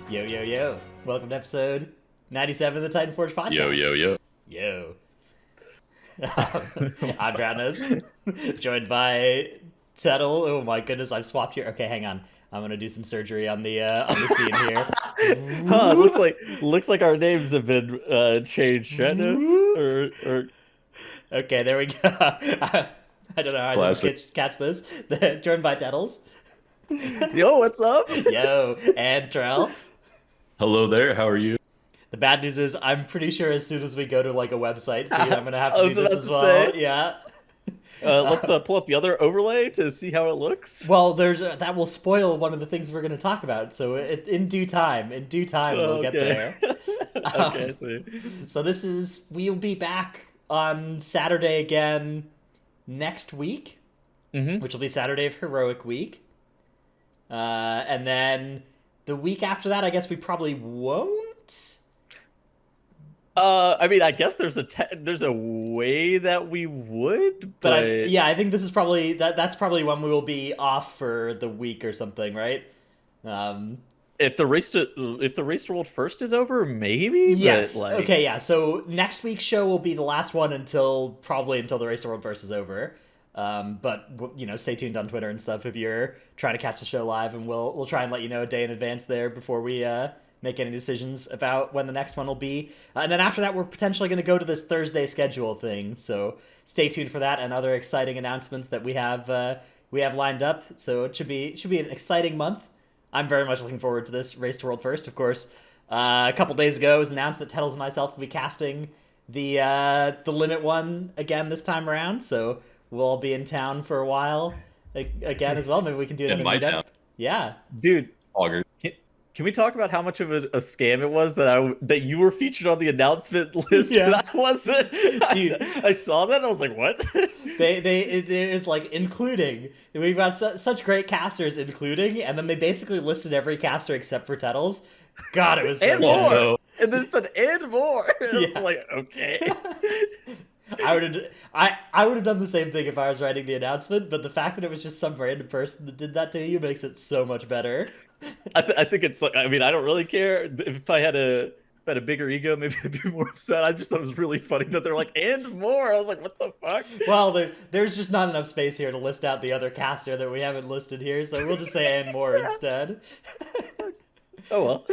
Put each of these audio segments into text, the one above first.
Yo, yo, yo. Welcome to episode 97 of the Titanforge Yo, yo, podcast. yo. Yo. I'm Dranos, joined by Tuttle. Oh my goodness, I've swapped here. Okay, hang on. I'm gonna do some surgery on the scene here. Huh, it looks Whoop, like our names have been changed, Shatnos? whoop. Or Okay, there we go. I don't know how I didn't Classic. catch this. Joined by Tuttles. yo, what's up? Yo, and Trell. Hello there. How are you? The bad news is I'm pretty sure as soon as we go to like a website soon, I'm gonna have I to do was this about as to well. say. Yeah. Let's pull up the other overlay to see how it looks. Well, that will spoil one of the things we're going to talk about. So in due time, we'll get Okay. there. Okay, see. So we'll be back on Saturday again next week, Mm-hmm. which will be Saturday of Heroic Week. And then the week after that, I guess we probably won't. I mean, I guess there's a way that we would, But but I think this is probably that's probably when we will be off for the week or something, right? if the race to world first is over, maybe. Yes. But, like, Okay. Yeah. So next week's show will be the last one until the Race to World First is over. But stay tuned on Twitter and stuff if you're trying to catch the show live, and we'll try and let you know a day in advance there before we make any decisions about when the next one will be. And then after that, we're potentially going to go to this Thursday schedule thing. So stay tuned for that and other exciting announcements that we have lined up. So it should be an exciting month. I'm very much looking forward to this Race to World First. Of course, a couple days ago, it was announced that Tettles and myself will be casting the Limit one again this time around. So we'll all be in town for a while again as well. Maybe we can do In another my meetup. town. Yeah. dude, Auger. can we talk about how much of a scam it was that you were featured on the announcement list Yeah. and I wasn't? Dude. I saw that and I was like, what? There's like including. We've got such great casters including, and then they basically listed every caster except for Tettles. God, it was so And good. more. no. And then it said and more. And Yeah. It's like, okay. I would have done the same thing if I was writing the announcement, but the fact that it was just some random person that did that to you makes it so much better. I think it's like, I mean, I don't really care. If I had a bigger ego, maybe I'd be more upset. I just thought it was really funny that they're like, and more. I was like, what the fuck? Well, there's just not enough space here to list out the other caster that we haven't listed here, so we'll just say and more instead. Oh well.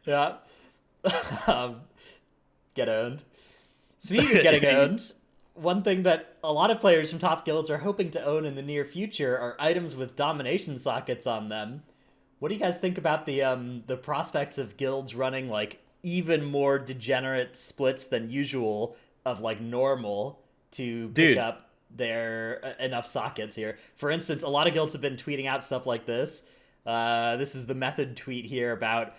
Yeah. Get owned. Speaking of getting owned, one thing that a lot of players from top guilds are hoping to own in the near future are items with domination sockets on them. What do you guys think about the prospects of guilds running like even more degenerate splits than usual of like normal to pick Dude. up their enough sockets here? For instance, a lot of guilds have been tweeting out stuff like this. This is the method tweet here about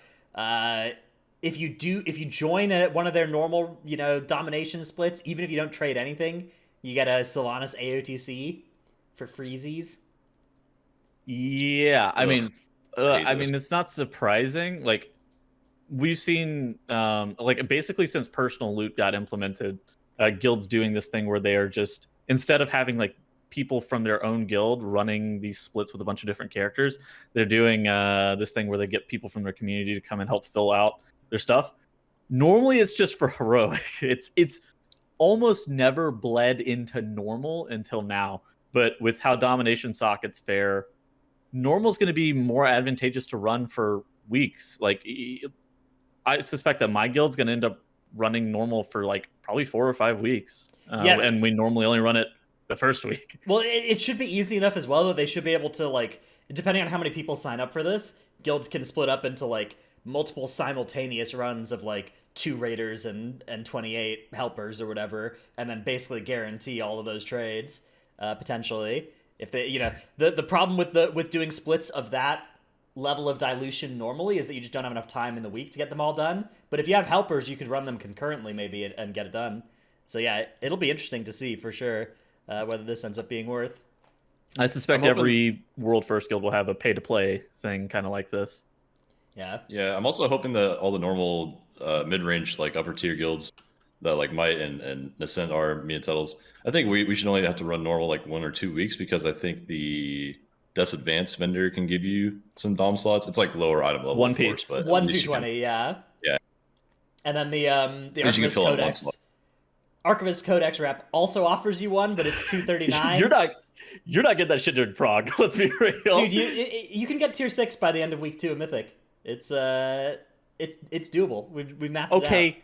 if you join one of their normal domination splits, even if you don't trade anything, you get a Sylvanas AOTC for freezies. Yeah, I Ugh, mean, hate I those. mean, it's not surprising. Like, we've seen, like, basically since personal loot got implemented, guilds doing this thing where they are just, instead of having like people from their own guild running these splits with a bunch of different characters, they're doing this thing where they get people from their community to come and help fill out their stuff. Normally, it's just for heroic. It's almost never bled into normal until now. But with how domination sockets fare, normal's going to be more advantageous to run for weeks. Like, I suspect that my guild's going to end up running normal for like probably 4 or 5 weeks. Yeah. And we normally only run it the first week. Well, it should be easy enough as well that they should be able to, like, depending on how many people sign up for this, guilds can split up into like multiple simultaneous runs of like 2 raiders and 28 helpers or whatever, and then basically guarantee all of those trades potentially. If they, the problem with doing splits of that level of dilution normally is that you just don't have enough time in the week to get them all done. But if you have helpers, you could run them concurrently maybe and get it done. So yeah, it'll be interesting to see for sure whether this ends up being worth. I suspect I'm hoping- every World First guild will have a pay-to-play thing kind of like this. Yeah. Yeah, I'm also hoping that all the normal mid-range, like upper tier guilds that like Might and Nascent are, me and Tuttles, I think we should only have to run normal like 1 or 2 weeks, because I think the Death's Advance vendor can give you some Dom slots. It's like lower item level, One of course, piece. but One at least you can, 220, yeah. Yeah. And then the at least you can Archivist fill out one Codex. slot. Archivist Codex rep also offers you one, but it's 239. You're not getting that shit during Prague. Let's be real, Dude. You can get tier 6 by the end of week 2 of Mythic. It's doable. We've mapped it out. Okay,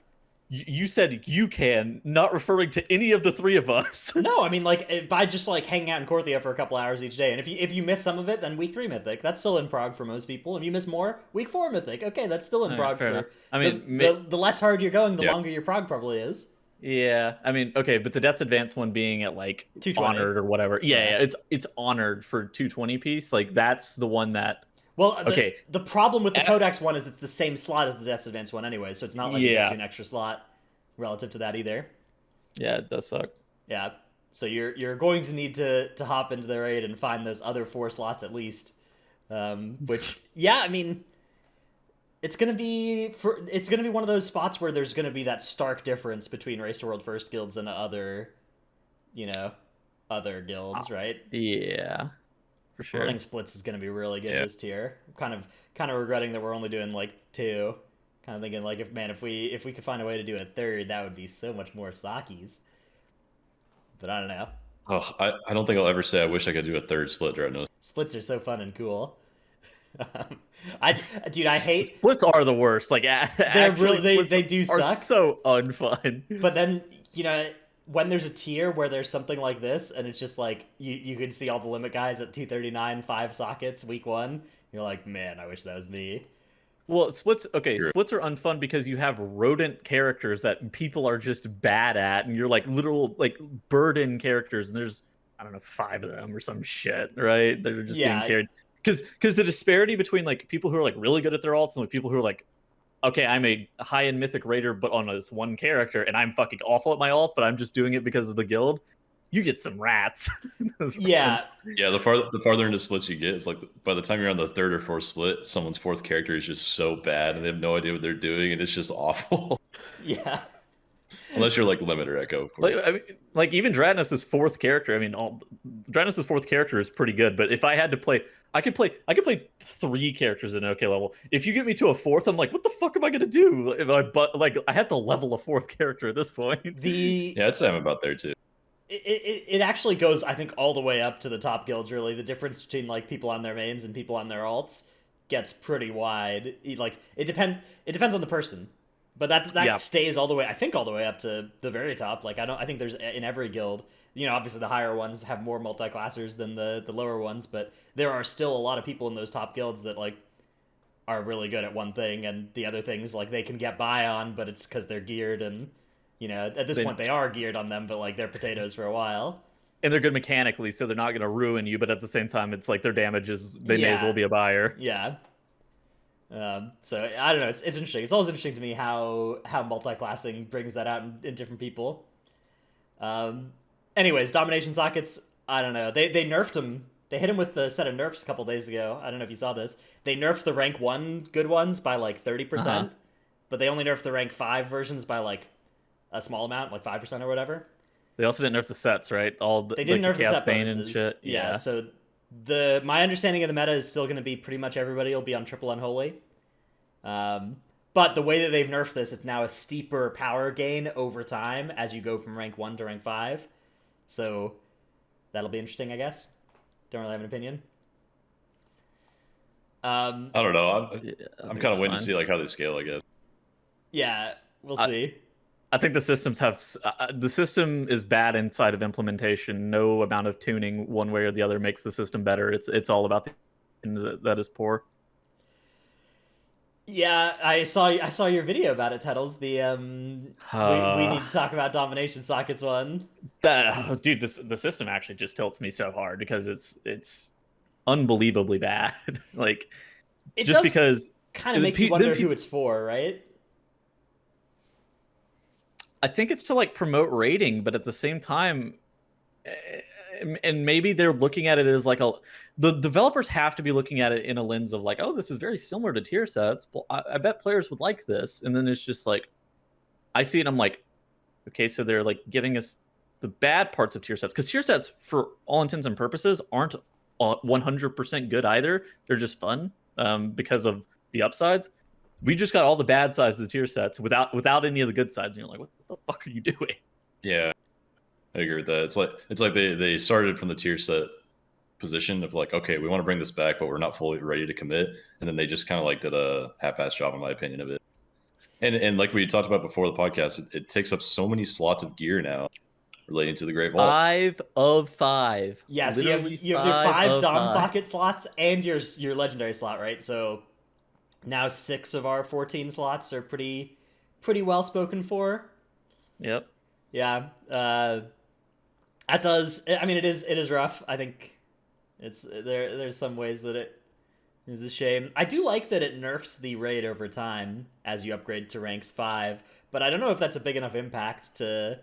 you said you can, not referring to any of the three of us. No, I mean like by just like hanging out in Korthia for a couple hours each day, and if you miss some of it, then week 3 Mythic. That's still in Prague for most people. If you miss more, week 4 Mythic. Okay, that's still in Prague fair for. enough. I mean, the less hard you're going, the Yeah. longer your Prague probably is. Yeah, I mean, okay, but the Death's Advance one being at like 220. honored or whatever. Yeah. Yeah, it's honored for 220 piece. Like that's the one that. Well, Okay. The problem with the Codex one is it's the same slot as the Death's Advance one anyway, so it's not like it gives you an extra slot relative to that either. Yeah, it does suck. Yeah, so you're going to need to hop into the raid and find those other 4 slots at least. Which, yeah, I mean, it's gonna be one of those spots where there's gonna be that stark difference between Race to World First guilds and other guilds, right? Yeah, for sure. I think Splits is gonna be really good Yeah. this tier. I'm kind of regretting that we're only doing like 2. Kind of thinking like if we could find a way to do a 3rd, that would be so much more Sakis. But I don't know. Oh, I don't think I'll ever say I wish I could do a 3rd split right now. Splits are so fun and cool. I hate Splits are the worst. Like actually, they do are suck. so unfun. But then when there's a tier where there's something like this, and it's just like you can see all the limit guys at 239 5 sockets week 1. You're like, man, I wish that was me. Well, splits. Okay, Sure. splits are unfun because you have rodent characters that people are just bad at, and you're like literal like burden characters, and there's I don't know 5 of them or some shit, right? They're just Yeah. being carried because the disparity between like people who are like really good at their alts and like people who are like, okay, I'm a high-end mythic raider, but on this one character, and I'm fucking awful at my alt, but I'm just doing it because of the guild. You get some rats. Those Yeah. rats. Yeah, the farther into splits you get, it's like by the time you're on the 3rd or 4th split, someone's 4th character is just so bad and they have no idea what they're doing, and it's just awful. Yeah. Unless you're like Limit or Echo. Like, I mean, like even Dradnus' 4th character. I mean, Dradnus' 4th character is pretty good. But if I had to play, I could play 3 characters at an OK level. If you get me to a 4th, I'm like, what the fuck am I gonna do? I had to level a 4th character at this point. Yeah, I'd say I'm about there too. It actually goes, I think, all the way up to the top guilds. Really, the difference between like people on their mains and people on their alts gets pretty wide. It depends on the person. But that stays all the way. I think all the way up to the very top. Like I think there's in every guild. Obviously the higher ones have more multi-classers than the lower ones, but there are still a lot of people in those top guilds that like are really good at one thing, and the other things like they can get by on, but it's because they're geared, and at this point they are geared on them, but like they're potatoes for a while. And they're good mechanically, so they're not going to ruin you. But at the same time, it's like their damage is they may as well be a buyer. Yeah. So I don't know. It's interesting. It's always interesting to me how multi-classing brings that out in different people. Anyways, domination sockets. I don't know. They nerfed them. They hit him with the set of nerfs a couple days ago. I don't know if you saw this. They nerfed the rank 1 good ones by like 30%, but they only nerfed the rank 5 versions by like a small amount, like 5% or whatever. They also didn't nerf the sets, right? They didn't nerf the Chaos set Bane bonuses. and shit. Yeah. So my understanding of the meta is still going to be pretty much everybody will be on triple unholy. But the way that they've nerfed this, it's now a steeper power gain over time as you go from rank 1 to rank 5. So that'll be interesting, I guess. Don't really have an opinion. I don't know. I'm kind of waiting fine. to see like how they scale, I guess. Yeah, we'll see. I think the systems have the system is bad inside of implementation. No amount of tuning one way or the other makes the system better. It's all about the that is poor. Yeah, I saw your video about it, Tettles. The we need to talk about domination sockets one. Dude, the system actually just tilts me so hard because it's unbelievably bad. Like It just does because kind of make you wonder who it's for, right? I think it's to like promote rating, but at the same time, and maybe they're looking at it as like the developers have to be looking at it in a lens of like, oh, this is very similar to tier sets. I bet players would like this. And then it's just like, I see it and I'm like, okay, so they're like giving us the bad parts of tier sets, because tier sets for all intents and purposes aren't 100% good either. They're just fun because of the upsides. We just got all the bad sides of the tier sets without any of the good sides. And you're like, what the fuck are you doing? Yeah, I agree with that. It's like they started from the tier set position of like, okay, we want to bring this back, but we're not fully ready to commit, and then they just kind of like did a half-ass job, in my opinion, of it. And like we talked about before the podcast, it takes up so many slots of gear now relating to the Great Vault. 5 of 5. Yeah, so Literally you have your 5 of Dom 5. socket slots and your legendary slot, right? So now 6 of our 14 slots are pretty well spoken for. Yep. Yeah. That does. I mean, it is rough. I think it's there's some ways that it is a shame. I do like that it nerfs the raid over time as you upgrade to ranks 5, but I don't know if that's a big enough impact to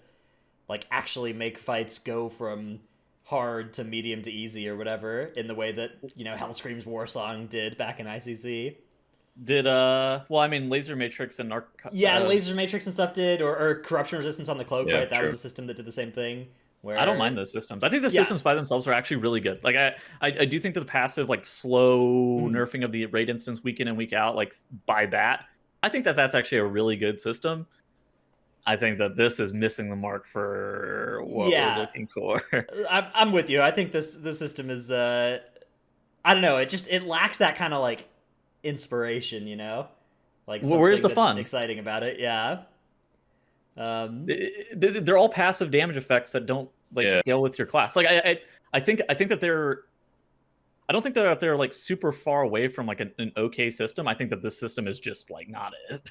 like actually make fights go from hard to medium to easy or whatever in the way that, you know, Hellscream's Warsong did back in ICC. Did well, I mean, Laser Matrix and Yeah, Laser Matrix and stuff did, or Corruption Resistance on the Cloak, Yeah, right? That true. was a system that did the same thing. Where I don't mind those systems. I think the Yeah. systems by themselves are actually really good. Like I do think that the passive like slow nerfing of the raid instance week in and week out, like by that, I think that that's actually a really good system. I think that this is missing the mark for what we're looking for. I'm with you. I think this system is I don't know. It lacks that kind of like inspiration, you know. Like Well, where's the that's fun? exciting about it? Yeah. They're all passive damage effects that don't like scale with your class. Like I think that they're. I don't think that they're like super far away from like an okay system. I think that this system is just like not it.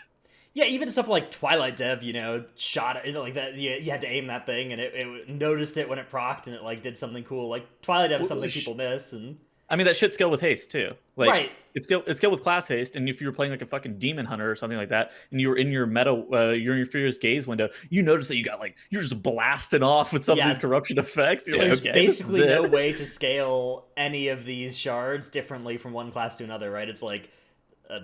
Yeah, even stuff like Twilight Dev, you know, shot it like that. You had to aim that thing, and it noticed it when it procced, and it like did something cool. Like Twilight Dev is something people miss, and I mean that shit scale with haste too. Like, right. It's scale with class haste, and if you were playing like a fucking demon hunter or something like that, and you were in your meta, you're in your Furious Gaze window, you notice that you got like you're just blasting off with some of these corruption effects. You're There's like, okay, basically no way to scale any of these shards differently from one class to another, right? It's like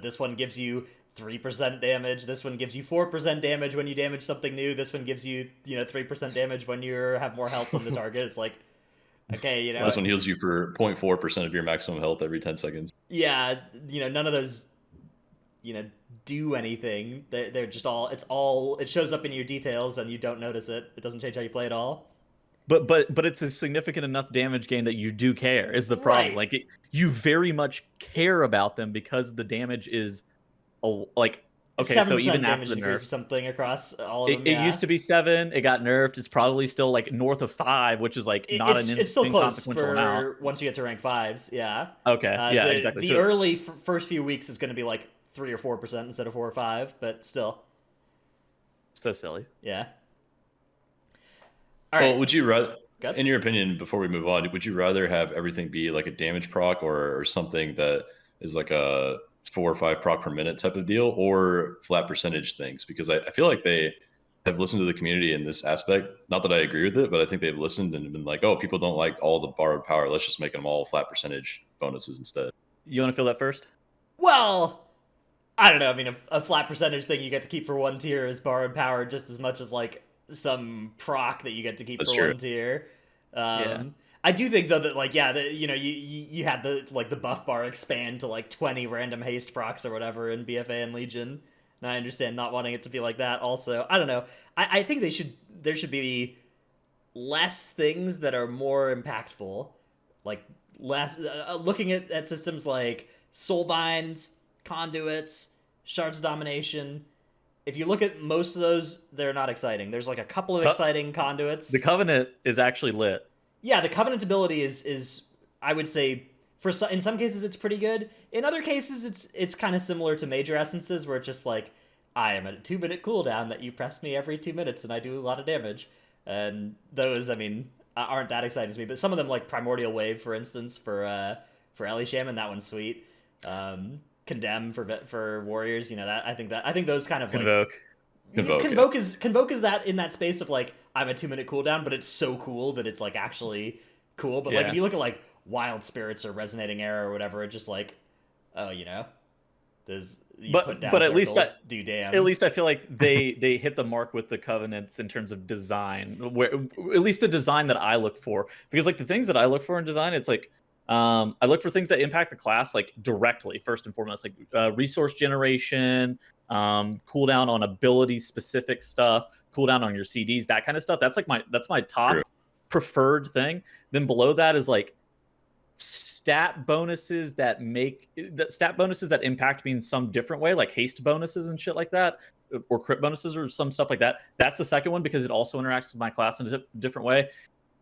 this one gives you 3% damage. This one gives you 4% damage when you damage something new. This one gives you 3% damage when you have more health on the target. It's like, okay, you know. This one heals you for 0.4% of your maximum health every 10 seconds. Yeah, none of those, do anything. They're just it shows up in your details and you don't notice it. It doesn't change how you play at all. But it's a significant enough damage gain that you do care is the problem. Right. Like you very much care about them because the damage is like okay, so even after the nerfs, something across all of them. It used to be 7. It got nerfed. It's probably still like north of 5, which is like it's still close for amount. Once you get to rank 5s. Yeah. Okay. Yeah. Exactly. The early first few weeks is going to be like 3 or 4% instead of 4 or 5, but still. So silly. Yeah. All right. Well, would you rather, in your opinion, before we move on, would you rather have everything be like a damage proc or something that is like a 4 or 5 proc per minute type of deal, or flat percentage things? Because I feel like they have listened to the community in this aspect. Not that I agree with it, but I think they've listened and been like, oh, people don't like all the borrowed power. Let's just make them all flat percentage bonuses instead. You want to feel that first? Well, I don't know. I mean, a flat percentage thing you get to keep for one tier is borrowed power just as much as like some proc that you get to keep for one tier. I do think though that like you had the buff bar expand to like 20 random haste procs or whatever in BFA and Legion. And I understand not wanting it to be like that. Also, I don't know. I think there should be less things that are more impactful, like less looking at systems like Soulbinds, Conduits, Shards of Domination. If you look at most of those, they're not exciting. There's like a couple of exciting Conduits. The Covenant is actually lit. Yeah, the Covenant ability is I would say in some cases it's pretty good. In other cases it's kind of similar to Major Essences where it's just like I am at a 2-minute cooldown that you press me every 2 minutes and I do a lot of damage. And those, I mean, aren't that exciting to me. But some of them, like Primordial Wave, for instance, for Ellie Shaman, that one's sweet. Condemn for Warriors, that I think those kind of Convoke. Convoke is that in that space of like I'm a 2-minute cooldown, but it's so cool that it's like actually cool. But like if you look at like Wild Spirits or Resonating Arrow or whatever, it's just like there's but at least do damn. At least I feel like they hit the mark with the Covenants in terms of design, where at least the design that I look for, because like the things that I look for in design, it's like I look for things that impact the class like directly, first and foremost, like resource generation, cooldown on ability specific stuff, cooldown on your CDs, that kind of stuff. That's my top preferred thing. Then below that is like stat bonuses that impact me in some different way, like haste bonuses and shit like that, or crit bonuses or some stuff like that. That's the second one because it also interacts with my class in a different way.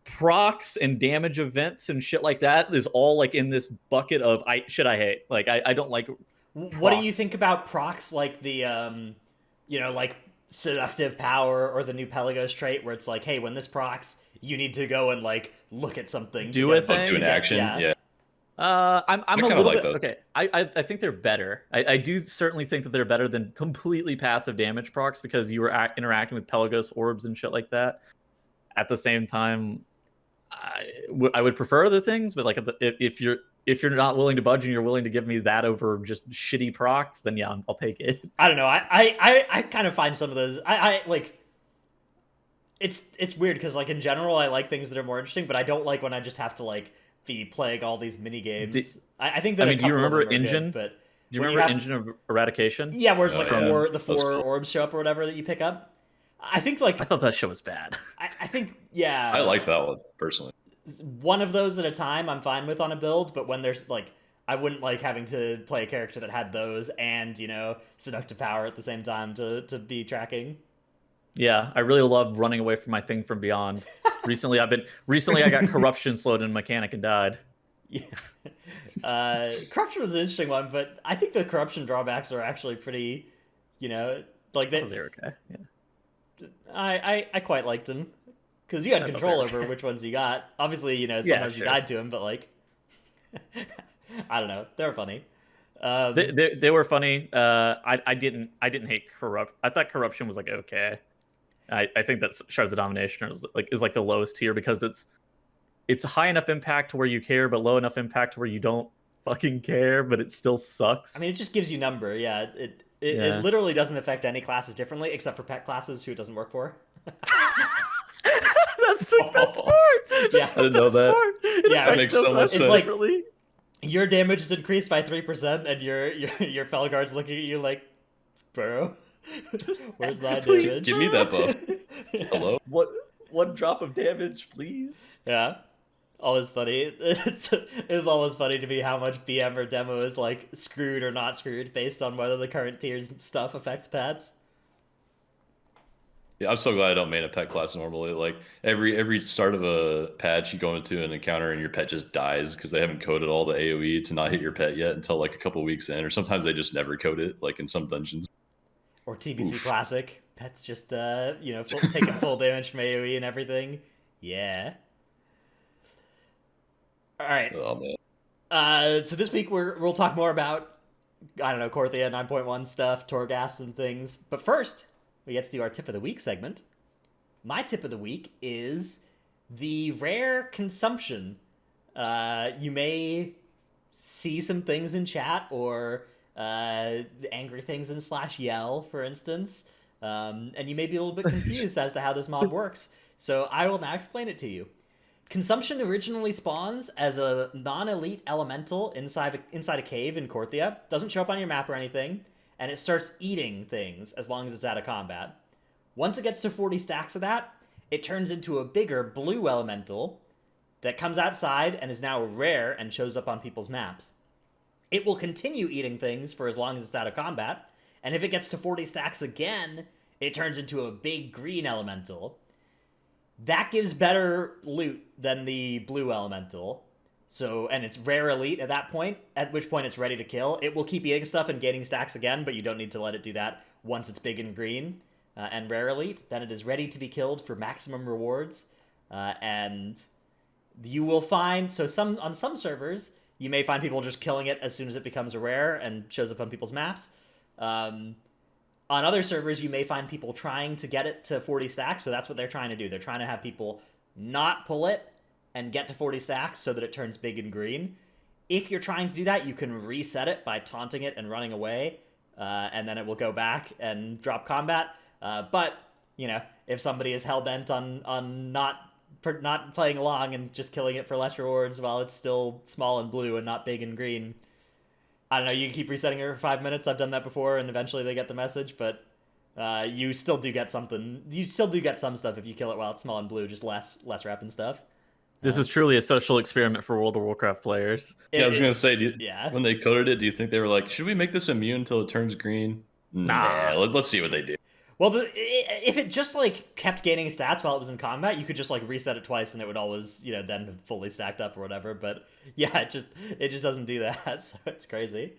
Procs and damage events and shit like that is all like in this bucket of I hate. Like I don't like What do you procs. think about procs like the like seductive power or the new Pelagos trait where it's like, hey, when this procs, you need to go and like look at something, Do a thing, do an action. Yeah. I'm a little like bit those. okay. I think they're better. I do certainly think that they're better than completely passive damage procs because you were interacting with Pelagos orbs and shit like that. At the same time, I would prefer other things, but like if you're not willing to budge and you're willing to give me that over just shitty procs, then yeah, I'll take it. I don't know. I kind of find some of those. I like. It's weird because like in general I like things that are more interesting, but I don't like when I just have to like be playing all these mini games. I think that. Do you remember Engine? But do you remember Engine of Eradication? Yeah, where it's like the four cool. orbs show up or whatever that you pick up. I think like I thought that show was bad. I think yeah. I liked that one personally. One of those at a time I'm fine with on a build, but when there's like I wouldn't like having to play a character that had those and seductive power at the same time to be tracking. Yeah, I really love running away from my thing from beyond. Recently I got corruption slowed in mechanic and died. Yeah. Corruption was an interesting one, but I think the corruption drawbacks are actually pretty, like they. Oh, they're okay. Yeah. I quite liked them because you had control over which ones you got. Obviously, sometimes you died to them, but like, I don't know, they were funny. They were funny. I didn't hate corrupt. I thought corruption was like okay. I think that Shards of Domination is like the lowest tier because it's high enough impact to where you care, but low enough impact to where you don't fucking care, but it still sucks. I mean, it just gives you number. Yeah, it literally doesn't affect any classes differently except for pet classes who it doesn't work for. That's the best part. Yeah, I didn't know that. Yeah, that makes so much sense. It's like your damage is increased by 3%, and your fellow guard's looking at you like, bro, where's that damage? Give me that buff. Hello? What? One drop of damage, please. Yeah. Always funny. It's always funny to me how much BM or demo is like screwed or not screwed based on whether the current tier's stuff affects pets. Yeah, I'm so glad I don't main a pet class normally. Like every start of a patch, you go into an encounter and your pet just dies because they haven't coded all the AoE to not hit your pet yet until like a couple weeks in, or sometimes they just never code it, like in some dungeons. Or TBC Classic, pets just taking full damage from AoE and everything. Yeah. All right. Oh man. So this week we'll talk more about Korthia 9.1 stuff, Torghast and things. But first, we get to do our tip of the week segment. My tip of the week is the rare consumption. You may see some things in chat or angry things in /yell, for instance, and you may be a little bit confused as to how this mob works. So I will now explain it to you. Consumption originally spawns as a non-elite elemental inside a cave in Korthia. Doesn't show up on your map or anything, and it starts eating things as long as it's out of combat. Once it gets to 40 stacks of that, it turns into a bigger blue elemental that comes outside and is now rare and shows up on people's maps. It will continue eating things for as long as it's out of combat, and if it gets to 40 stacks again, it turns into a big green elemental. That gives better loot than the blue elemental. And it's rare elite at that point, at which point it's ready to kill. It will keep eating stuff and gaining stacks again, but you don't need to let it do that once it's big and green and rare elite. Then it is ready to be killed for maximum rewards. And you will find, on some servers, you may find people just killing it as soon as it becomes a rare and shows up on people's maps. On other servers, you may find people trying to get it to 40 stacks, so that's what they're trying to do. They're trying to have people not pull it and get to 40 stacks so that it turns big and green. If you're trying to do that, you can reset it by taunting it and running away, and then it will go back and drop combat. But if somebody is hell-bent on not not playing along and just killing it for less rewards while it's still small and blue and not big and green. I don't know, you can keep resetting it for 5 minutes. I've done that before, and eventually they get the message, but you still do get something. You still do get some stuff if you kill it while it's small and blue, just less rep and stuff. This is truly a social experiment for World of Warcraft players. Yeah, I was gonna say, yeah. When they coded it, do you think they were like, should we make this immune until it turns green? Nah. Let's see what they do. Well, if it just like kept gaining stats while it was in combat, you could just like reset it twice and it would always, you know, then have fully stacked up or whatever. But yeah, it just doesn't do that, so it's crazy.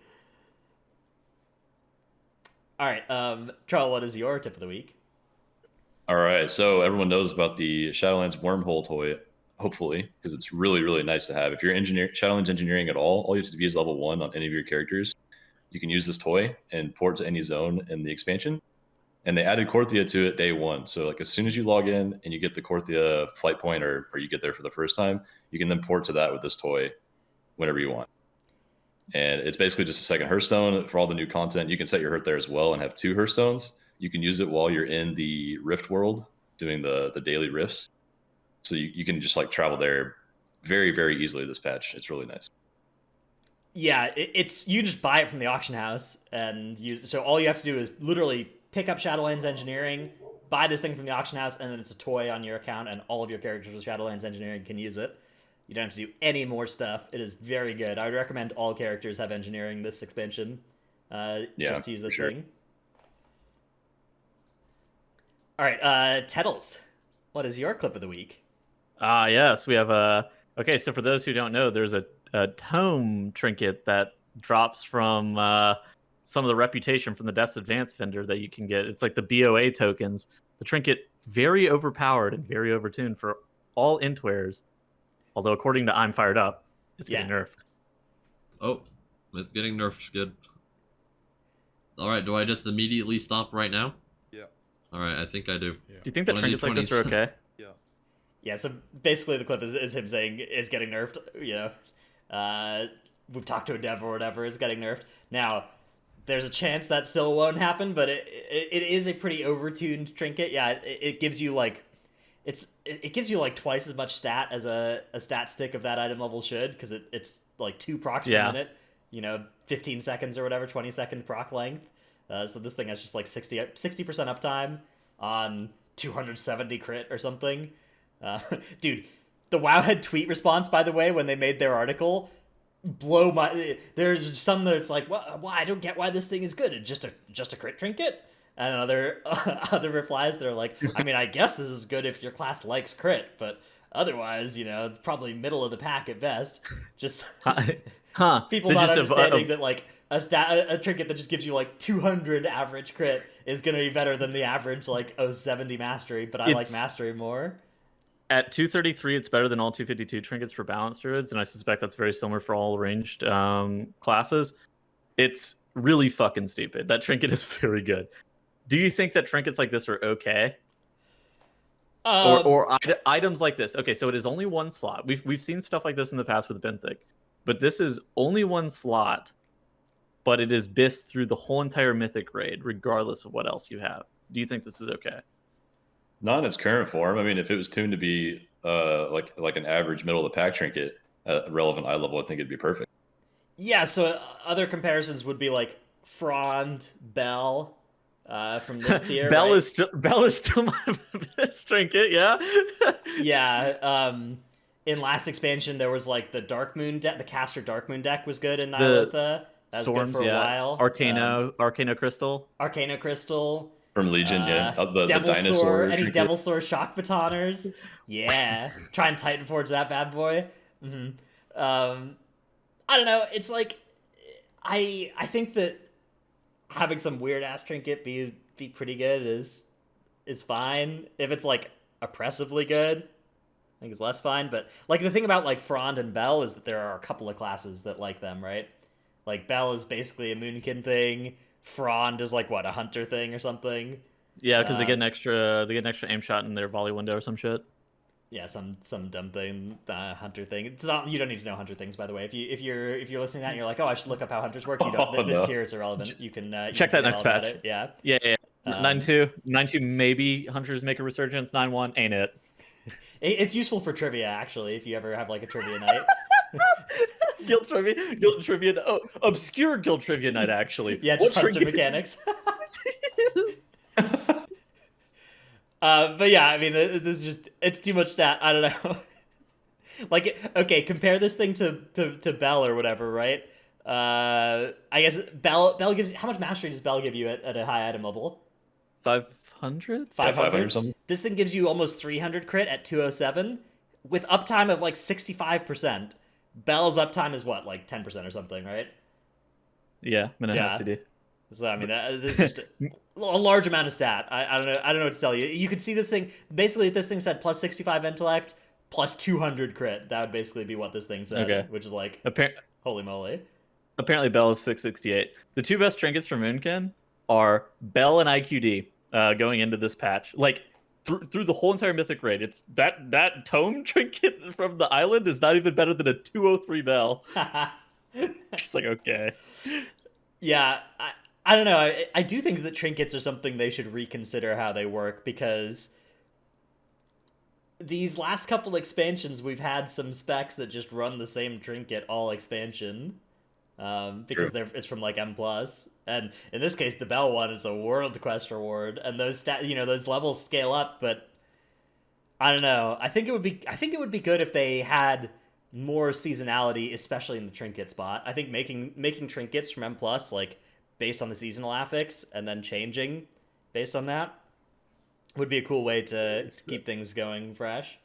All right, Charles, what is your tip of the week? All right, so everyone knows about the Shadowlands wormhole toy, hopefully, because it's really, really nice to have. If you're Shadowlands engineering at all you have to be is level 1 on any of your characters. You can use this toy and port to any zone in the expansion. And they added Korthia to it day 1. So like as soon as you log in and you get the Korthia flight point or you get there for the first time, you can then port to that with this toy whenever you want. And it's basically just a second Hearthstone for all the new content. You can set your Hearth there as well and have 2 Hearthstones. You can use it while you're in the Rift world doing the daily rifts. So you can just like travel there very, very easily this patch. It's really nice. Yeah, it's you just buy it from the auction house and use. So all you have to do is literally pick up Shadowlands Engineering, buy this thing from the auction house, and then it's a toy on your account, and all of your characters with Shadowlands Engineering can use it. You don't have to do any more stuff. It is very good. I would recommend all characters have engineering this expansion. Just to use this thing. All right, Tettles, what is your clip of the week? Yes, we have okay, so for those who don't know, there's a tome trinket that drops from some of the reputation from the Death's Advance vendor that you can get. It's like the BOA tokens. The trinket, very overpowered and very overtuned for all Intwares. Although, according to I'm Fired Up, it's getting nerfed. Oh, it's getting nerfed. Good. All right, do I just immediately stop right now? Yeah. All right, I think I do. Yeah. Do you think that trinkets like this are okay? Yeah. Yeah, so basically the clip is him saying it's getting nerfed, you know. We've talked to a dev or whatever, it's getting nerfed. Now, there's a chance that still won't happen, but it is a pretty overtuned trinket. Yeah, it gives you like... It gives you like twice as much stat as a stat stick of that item level should, because it's like 2 procs per minute, you know, 15 seconds or whatever, 20-second proc length. So this thing has just like 60% uptime on 270 crit or something. Dude, the Wowhead tweet response, by the way, when they made their article, blow my... There's some that's like, well, I don't get why this thing is good. It's just a crit trinket. And other replies, they're like, I mean, I guess this is good if your class likes crit, but otherwise, you know, probably middle of the pack at best. Just people not understanding that like a trinket that just gives you like 200 average crit is gonna be better than the average like 70 mastery, but I like mastery more. At 233, it's better than all 252 trinkets for balanced druids, and I suspect that's very similar for all ranged classes. It's really fucking stupid. That trinket is very good. Do you think that trinkets like this are okay? Or items like this? Okay, so it is only 1 slot. We've seen stuff like this in the past with Benthic, but this is only 1 slot, but it is BIS through the whole entire Mythic raid, regardless of what else you have. Do you think this is okay? Not in its current form. I mean, if it was tuned to be like an average middle of the pack trinket at relevant eye level, I think it'd be perfect. Yeah, so other comparisons would be like Frond, Bell. From this tier, Bell right? is still my best trinket, yeah. Yeah. In last expansion, there was like the Dark Moon deck. The Caster Dark Moon deck was good in Nihilotha. That Storms, was good for a while. Arcano Crystal. Arcano Crystal. From Legion, the dinosaur. Any trinket. Devilsaur Shock Batoners. Yeah. Try and Titanforge that bad boy. Mm-hmm. I don't know. It's like I think that having some weird ass trinket be pretty good is fine. If it's like oppressively good, I think it's less fine. But like the thing about like Frond and Bell is that there are a couple of classes that like them, right? Like Bell is basically a Moonkin thing. Frond is like what, a hunter thing or something. Yeah, because they get an extra aim shot in their volley window or some shit. Yeah, some dumb thing, hunter thing. It's not. You don't need to know hunter things, by the way. If you're listening to that and you're like, oh, I should look up how hunters work. You don't. This tier is irrelevant. You can check that next patch. Yeah. 9.2 maybe hunters make a resurgence. 9.1 ain't it. It's useful for trivia, actually, if you ever have like a trivia night. Guild trivia. Oh, obscure guild trivia night. Actually, Yeah, just hunter mechanics. But yeah, I mean, this is it's too much stat. I don't know. Like, okay, compare this thing to Bell or whatever, right? I guess Bell gives, how much mastery does Bell give you at a high item level? 500. Yeah, 500 500. something. This thing gives you almost 300 crit at 207 with uptime of like 65%. Bell's uptime is what, like 10% or something, right? Yeah, minute Yeah. CD. So I mean, this is just a large amount of stat. I don't know. I don't know what to tell you. You could see this thing. Basically, if this thing said plus 65 intellect, plus 200 crit, that would basically be what this thing said. Okay. Which is like, holy moly. Apparently, Bell is 668. The two best trinkets for Moonkin are Bell and IQD going into this patch. Like through the whole entire Mythic raid, it's that tome trinket from the island is not even better than a 203 Bell. Just like, okay. Yeah, I don't know. I do think that trinkets are something they should reconsider how they work, because these last couple expansions we've had some specs that just run the same trinket all expansion, because it's from like M+, and in this case the Bell one is a world quest reward, and those those levels scale up. But I don't know. I think it would be good if they had more seasonality, especially in the trinket spot. I think making trinkets from M+, like based on the seasonal affix and then changing based on that would be a cool way to keep things going fresh.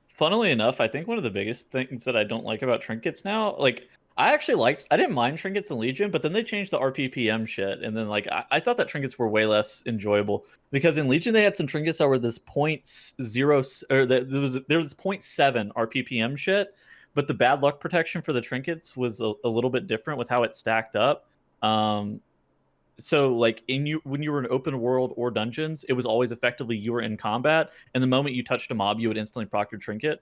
Funnily enough, I think one of the biggest things that I don't like about trinkets now, like I didn't mind trinkets in Legion, but then they changed the RPPM shit, and then like I thought that trinkets were way less enjoyable, because in Legion they had some trinkets that were this 0.0 or there was 0.7 RPPM shit, but the bad luck protection for the trinkets was a little bit different with how it stacked up. So like when you were in open world or dungeons, it was always effectively you were in combat, and the moment you touched a mob, you would instantly proc your trinket.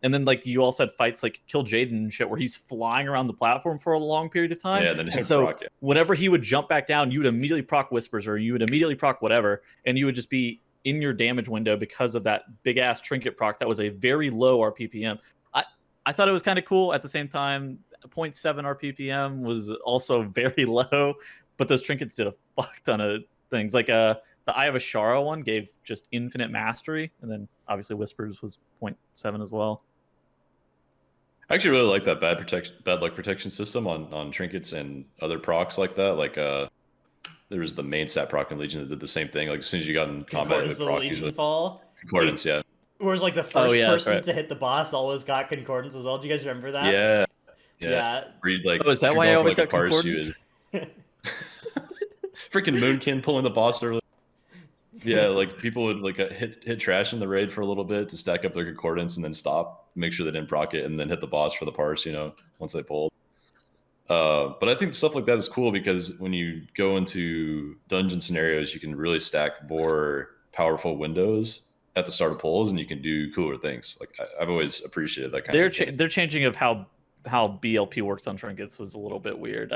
And then like you also had fights like Kill Jaden and shit, where he's flying around the platform for a long period of time. Yeah, then and so whenever he would jump back down, you would immediately proc Whispers, or you would immediately proc whatever, and you would just be in your damage window because of that big ass trinket proc that was a very low RPPM. I thought it was kind of cool. At the same time, 0.7 RPPM was also very low, but those trinkets did a fuck ton of things. Like the Eye of Ashara one gave just infinite mastery, and then obviously Whispers was 0.7 as well. I actually really like that bad luck protection system on trinkets and other procs like that. Like there was the main stat proc in Legion that did the same thing. Like as soon as you got in combat, Concordance of the Legion fall. Concordance, yeah. Whereas like the first person to hit the boss always got concordance as well. Do you guys remember that? Yeah. Like, is that why I always got concordance? Freaking Moonkin pulling the boss early. Yeah, like people would like hit trash in the raid for a little bit to stack up their concordance and then stop, make sure they didn't proc it, and then hit the boss for the parse, once they pulled. But I think stuff like that is cool, because when you go into dungeon scenarios, you can really stack more powerful windows at the start of pulls, and you can do cooler things. Like I've always appreciated that kind of thing. Their changing of how BLP works on trinkets was a little bit weird.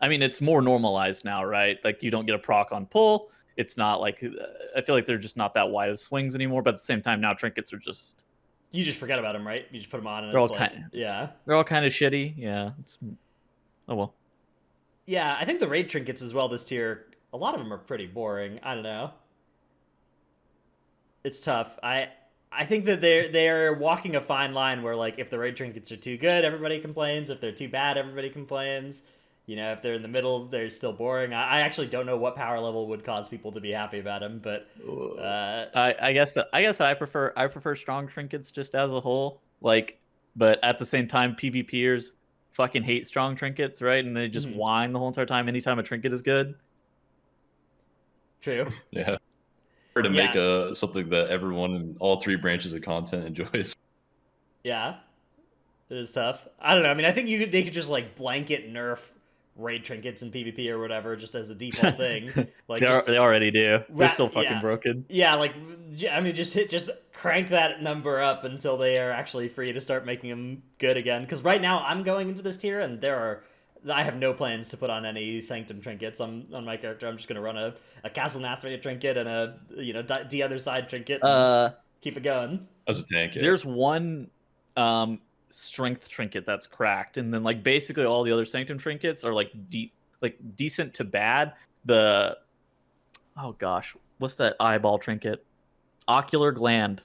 I mean, it's more normalized now, right? Like you don't get a proc on pull. It's not like I feel like they're just not that wide of swings anymore. But at the same time, now trinkets are just you just forget about them, right? You just put them on, and they're it's all like, they're all kind of shitty. Yeah. Oh well. Yeah, I think the raid trinkets as well this tier, a lot of them are pretty boring. I don't know. It's tough. I think that they're walking a fine line where, like, if the raid trinkets are too good, everybody complains. If they're too bad, everybody complains. If they're in the middle, they're still boring. I actually don't know what power level would cause people to be happy about them, but I guess I prefer strong trinkets just as a whole. Like, but at the same time, PvPers fucking hate strong trinkets, right? And they just whine the whole entire time anytime a trinket is good. True. Yeah. To make something that everyone in all three branches of content enjoys. Yeah, it is tough. I don't know. I mean, I think they could just like blanket nerf raid trinkets in PvP or whatever, just as a default thing. Like they already do. They're still fucking broken. Yeah, like I mean, just crank that number up until they are actually free to start making them good again. Because right now I'm going into this tier and I have no plans to put on any Sanctum trinkets on my character. I'm just gonna run a Castle Nathria trinket and a D other side trinket. keep it going. As a tank, yeah. There's one strength trinket that's cracked, and then like basically all the other sanctum trinkets are like decent to bad. The oh gosh, what's that eyeball trinket? Ocular gland.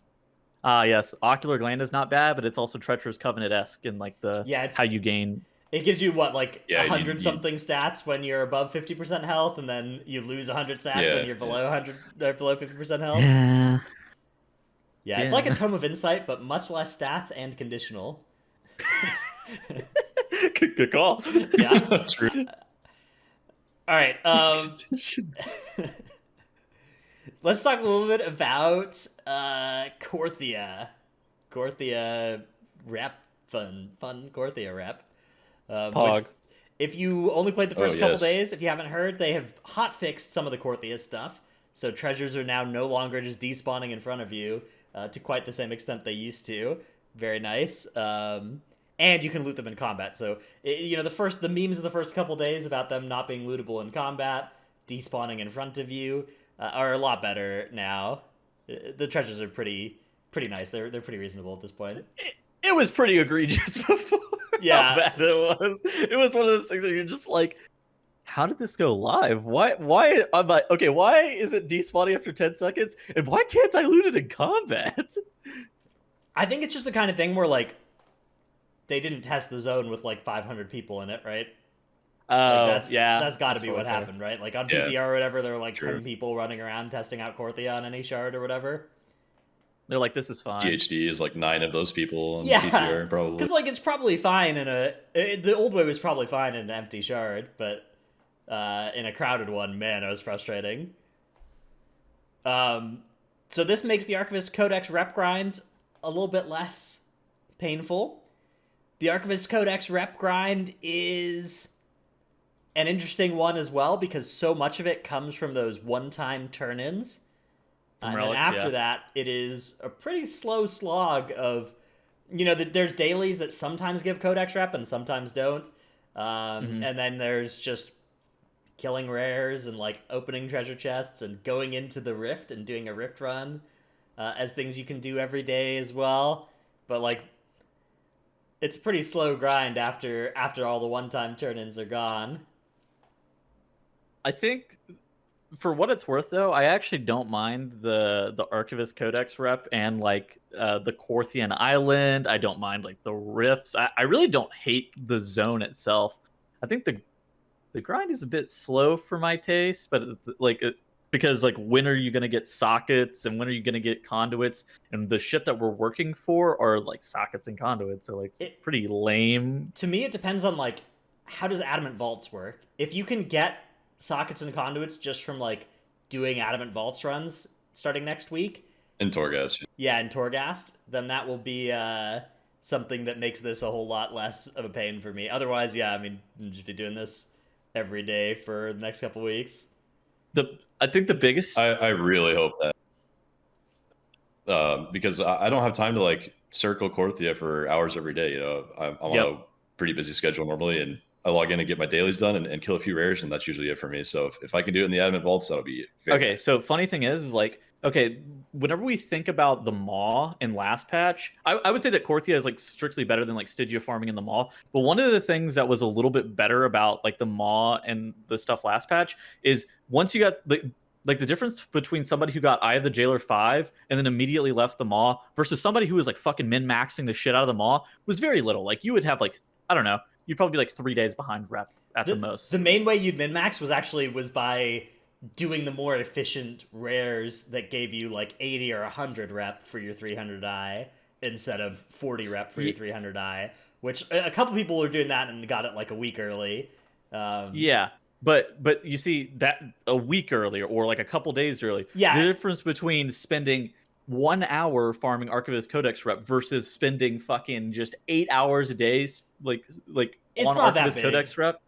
Ah, yes, ocular gland is not bad, but it's also treacherous covenant-esque in like the how you gain. It gives you what, like Yeah, 100 something stats when you're above 50% health, and then you lose 100 stats when you're below 100 or below 50% health. Yeah, it's like a Tome of Insight, but much less stats and conditional. Good call. Yeah. True. All right. Let's talk a little bit about Korthia. Korthia rep. Fun Korthia rep. Pog. Which, if you only played the first couple yes. days, if you haven't heard, they have hotfixed some of the Korthia stuff. So treasures are now no longer just despawning in front of you to quite the same extent they used to. Very nice. And you can loot them in combat. So, the memes of the first couple days about them not being lootable in combat, despawning in front of you, are a lot better now. The treasures are pretty nice. They're pretty reasonable at this point. It was pretty egregious before. Yeah. How bad it was. It was one of those things where you're just like, how did this go live? Why I'm like, okay, why is it despawning after 10 seconds? And why can't I loot it in combat? I think it's just the kind of thing where, like, they didn't test the zone with, like, 500 people in it, right? That's got to be what happened, right? Like, on PTR or whatever, there were, like, 10 people running around testing out Korthia on any shard or whatever. They're like, this is fine. GHD is like 9 of those people on Yeah, PTR, probably. because, like, it's probably fine the old way was probably fine in an empty shard, but in a crowded one, man, it was frustrating. So this makes the Archivist Codex rep grind a little bit less painful. The Archivist Codex rep grind is an interesting one as well, because so much of it comes from those one-time turn-ins. And then after that, it is a pretty slow slog of, there's dailies that sometimes give Codex rep and sometimes don't. And then there's just killing rares and, like, opening treasure chests and going into the Rift and doing a Rift run as things you can do every day as well. But, like, it's a pretty slow grind after all the one-time turn-ins are gone. I think, for what it's worth, though, I actually don't mind the Archivist Codex rep and, like, the Korthian Island. I don't mind, like, the rifts. I really don't hate the zone itself. I think the grind is a bit slow for my taste, but it's, like, because, like, when are you going to get sockets and when are you going to get conduits? And the shit that we're working for are, like, sockets and conduits, so, like, it's pretty lame. To me, it depends on, like, how does Adamant Vaults work? If you can get sockets and conduits just from, like, doing Adamant Vaults runs starting next week. In Torghast. Yeah, in Torghast, then that will be something that makes this a whole lot less of a pain for me. Otherwise, yeah, I mean, just be doing this every day for the next couple weeks. I think the biggest... I really hope that. Because I don't have time to, like, circle Korthia for hours every day, I'm on a pretty busy schedule normally, and I log in and get my dailies done and kill a few rares, and that's usually it for me. So if I can do it in the Adamant Vaults, that'll be it. Okay, so funny thing is like, okay, whenever we think about the Maw in last patch, I would say that Korthia is, like, strictly better than, like, Stygia farming in the Maw. But one of the things that was a little bit better about, like, the Maw and the stuff last patch is once you got the difference between somebody who got Eye of the Jailer 5 and then immediately left the Maw versus somebody who was, like, fucking min-maxing the shit out of the Maw was very little. Like, you would have, like, I don't know, you'd probably be like 3 days behind rep at the most. The main way you'd min-max was by doing the more efficient rares that gave you, like, 80 or 100 rep for your 300 eye instead of 40 rep for your 300 eye, which a couple people were doing that and got it, like, a week early. Yeah, but you see that a week earlier or, like, a couple days early. Yeah. The difference between spending 1 hour farming Archivist Codex rep versus spending fucking just 8 hours a day, like it's on not Archivist that big. Codex rep.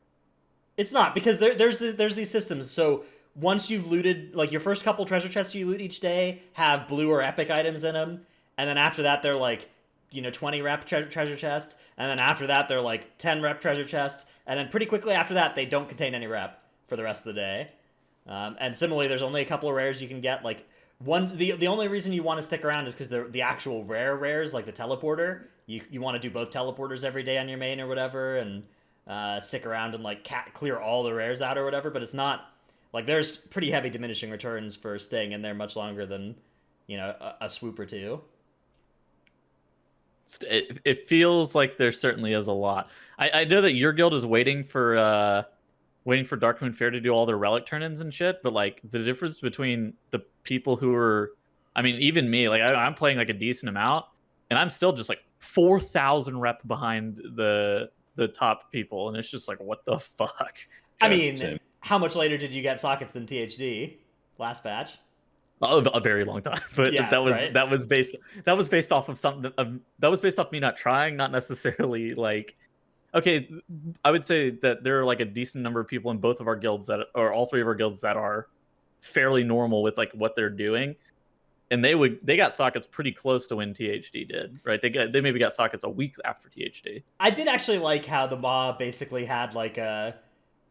It's not, because there's these systems. So once you've looted, like, your first couple treasure chests you loot each day have blue or epic items in them, and then after that they're, like, 20 rep treasure chests, and then after that they're, like, 10 rep treasure chests, and then pretty quickly after that they don't contain any rep for the rest of the day. And similarly, there's only a couple of rares you can get, like, The only reason you want to stick around is because the actual rares, like the teleporter, you want to do both teleporters every day on your main or whatever, and stick around and like clear all the rares out or whatever. But it's not like there's pretty heavy diminishing returns for staying in there much longer than a swoop or two. It feels like there certainly is a lot. I know that your guild is waiting for Darkmoon Fair to do all their relic turn-ins and shit, but like the difference between the people who are, I mean, even me, like I'm playing like a decent amount, and I'm still just like 4,000 rep behind the top people, and it's just like, what the fuck? I mean, same. how much later did you get sockets than THD last patch? Oh, a very long time, but Yeah, right. that was based off of something. That was based off me not trying, not necessarily like. Okay, I would say that there are like a decent number of people in both of our guilds or all three of our guilds that are fairly normal with like what they're doing, and they got sockets pretty close to when THD did, right? They maybe got sockets a week after THD. I did actually like how the mob basically had like a,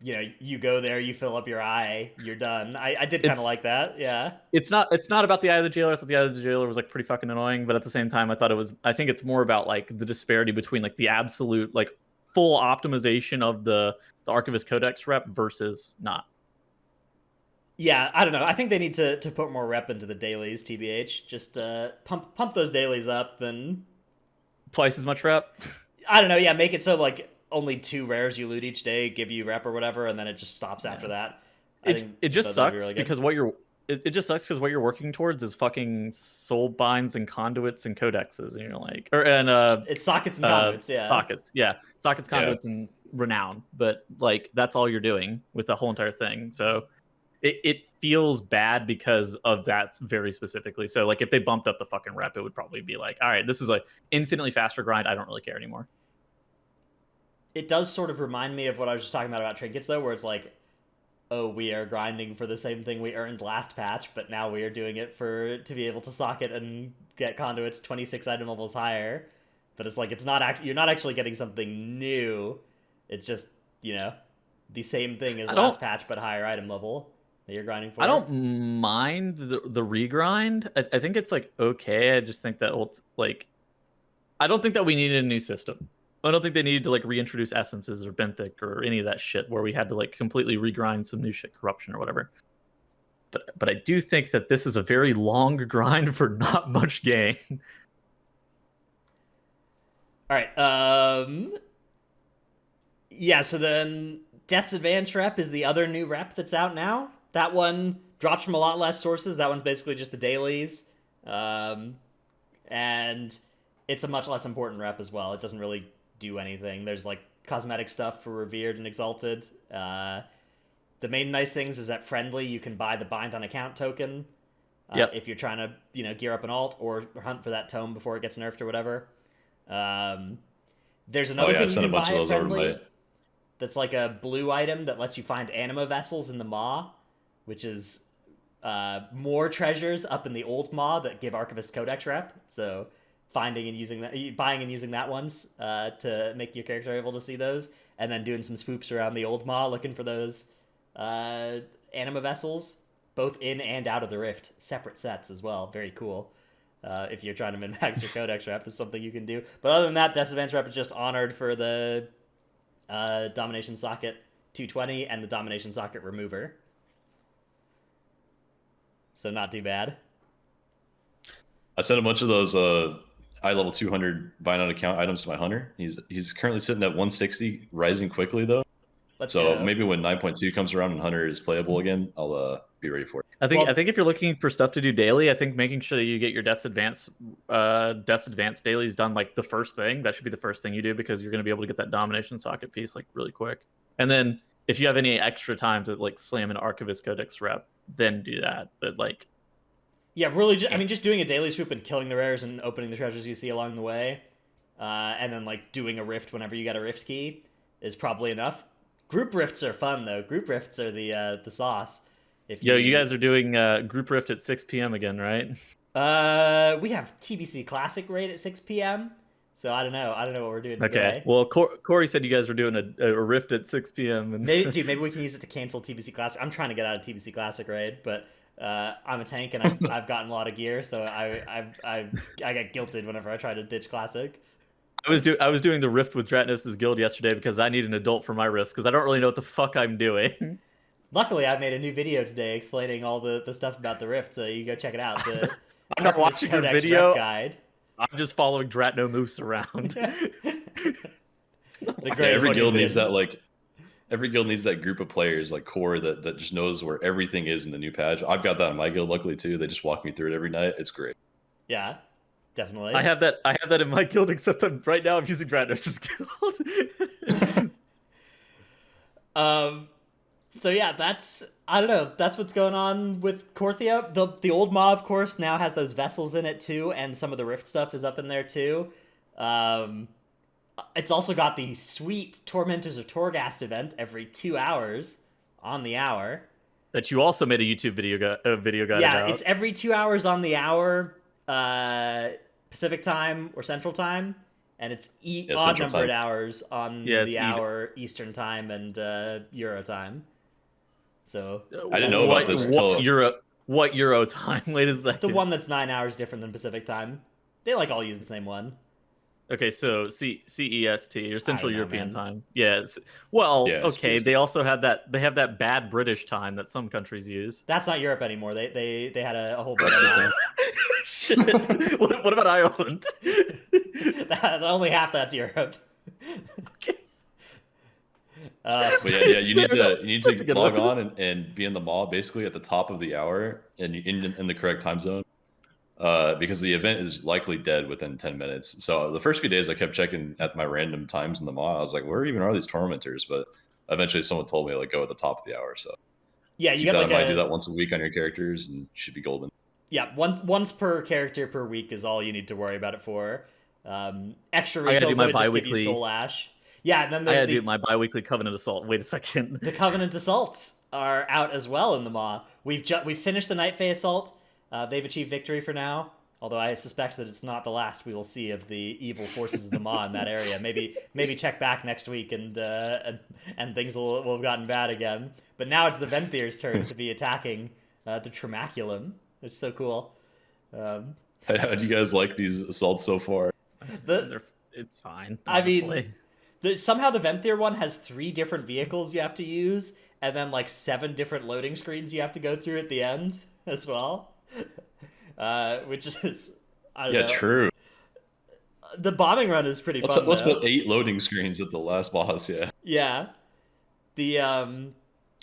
you go there, you fill up your eye, you're done. I did kind of like that, yeah. It's not about the Eye of the Jailer. I thought the Eye of the Jailer was like pretty fucking annoying, but at the same time, I think it's more about like the disparity between like the absolute like full optimization of the Archivist Codex rep versus not. Yeah, I don't know. I think they need to put more rep into the dailies, TBH. Just pump those dailies up and Twice as much rep. I don't know. Yeah, make it so like only 2 rares you loot each day give you rep or whatever, and then it just stops after that. It just sucks because what you're working towards is fucking soul binds and conduits and codexes, and you're like, it's sockets and conduits, sockets, conduits, and renown. But like that's all you're doing with the whole entire thing. So it feels bad because of that very specifically. So like if they bumped up the fucking rep, it would probably be like, all right, this is like infinitely faster grind. I don't really care anymore. It does sort of remind me of what I was just talking about trinkets, though, where it's like, oh, we are grinding for the same thing we earned last patch, but now we are doing it to be able to socket and get conduits 26 item levels higher. But it's like you're not actually getting something new. It's just the same thing as last patch, but higher item level that you're grinding for. I don't mind the regrind. I think it's like okay. I just think that I don't think that we needed a new system. I don't think they needed to like reintroduce essences or benthic or any of that shit where we had to like completely regrind some new shit, corruption or whatever. But I do think that this is a very long grind for not much gain. All right. Yeah. So then, Death's Advance rep is the other new rep that's out now. That one drops from a lot less sources. That one's basically just the dailies, and it's a much less important rep as well. It doesn't really do anything. There's like cosmetic stuff for Revered and Exalted. The main nice things is that Friendly, you can buy the Bind on Account token if you're trying to gear up an alt or hunt for that tome before it gets nerfed or whatever. There's another thing you can buy at Friendly that's like a blue item that lets you find anima vessels in the Maw, which is more treasures up in the old Maw that give Archivist Codex rep. So buying and using that ones to make your character able to see those, and then doing some swoops around the old Maw looking for those anima vessels, both in and out of the Rift, separate sets as well. Very cool. If you're trying to min-max your Codex rep, is something you can do. But other than that, Death's Advance rep is just honored for the Domination Socket 220 and the Domination Socket Remover. So not too bad. I sent a bunch of those eye level 200 buy on account items to my hunter. He's currently sitting at 160, rising quickly though. Maybe when 9.2 comes around and hunter is playable again, I'll be ready for it. I think if you're looking for stuff to do daily, I think making sure that you get your Death's Advance dailies done like the first thing. That should be the first thing you do because you're going to be able to get that Domination Socket piece like really quick. And then if you have any extra time to like slam an Archivist Codex rep, then do that. But like, yeah, really, just doing a daily swoop and killing the rares and opening the treasures you see along the way, and then like doing a rift whenever you get a rift key is probably enough. Group rifts are fun though. Group rifts are the sauce. You guys are doing group rift at 6 p.m. again, right? We have TBC Classic raid at 6 p.m. So I don't know what we're doing today. Okay. Well, Corey said you guys were doing a rift at 6 p.m. And maybe we can use it to cancel TBC Classic. I'm trying to get out of TBC Classic raid, but I'm a tank and I've gotten a lot of gear, so I get guilted whenever I try to ditch classic. I was doing the rift with Dratnos' guild yesterday because I need an adult for my rifts because I don't really know what the fuck I'm doing. Luckily, I made a new video today explaining all the stuff about the rift, so you go check it out. The I'm not Artemis watching your Codex video. Rep guide. I'm just following Dratno Moose around. The Yeah, greatest every guild looking needs vid. that every guild needs that group of players like core that just knows where everything is in the new patch. I've got that in my guild luckily too. They just walk me through it every night. It's great. Yeah, definitely. I have that in my guild, except right now I'm using Dratnos' guild. So yeah, I don't know. That's what's going on with Korthia. The old Maw, of course, now has those vessels in it too, and some of the Rift stuff is up in there too. It's also got the sweet Tormentors of Torghast event every 2 hours on the hour. That you also made a YouTube video guide Yeah, about. it's every 2 hours on the hour, Pacific time or Central time, and it's odd Central numbered time. hours on the hour Eastern time and Euro time. So I didn't know about this until what Euro time? Wait a second. the one that's 9 hours different than Pacific time. They like all use the same one. Okay, so CEST or Central know, European man. time. Yeah. Well, Yeah, okay. CEST. They also had that. They have that bad British time that some countries use. That's not Europe anymore. They had a whole bunch of Shit. What about Ireland? only half that's Europe. Okay. But yeah, you need That's a to good log one. on and be in the mall basically at the top of the hour and in the correct time zone. Because the event is likely dead within 10 minutes. So the first few days I kept checking at my random times in the mall. I was like, where even are these tormentors? But eventually someone told me like go at the top of the hour. So Yeah, you keep get that like in mind. Do that once a week on your characters and you should be golden. Yeah, once per character per week is all you need to worry about it for. Extra I gotta do refills my would just give you bi-weekly- Soul Ash. Yeah, and then I there's gotta do my bi-weekly Covenant Assault. Wait a second. the Covenant Assaults are out as well in the Maw. We've finished the Night Fae Assault. They've achieved victory for now. Although I suspect that it's not the last we will see of the evil forces of the Maw in that area. Maybe check back next week and things will have gotten bad again. But now it's the Venthir's turn to be attacking the Tremaculum, which is so cool. How do you guys like these assaults so far? It's fine. I mean, honestly. somehow the Venthir one has 3 different vehicles you have to use, and then like 7 different loading screens you have to go through at the end as well. Which is, I don't know. True. The bombing run is pretty fun. Let's though. put 8 loading screens at the last boss. Yeah. Yeah. The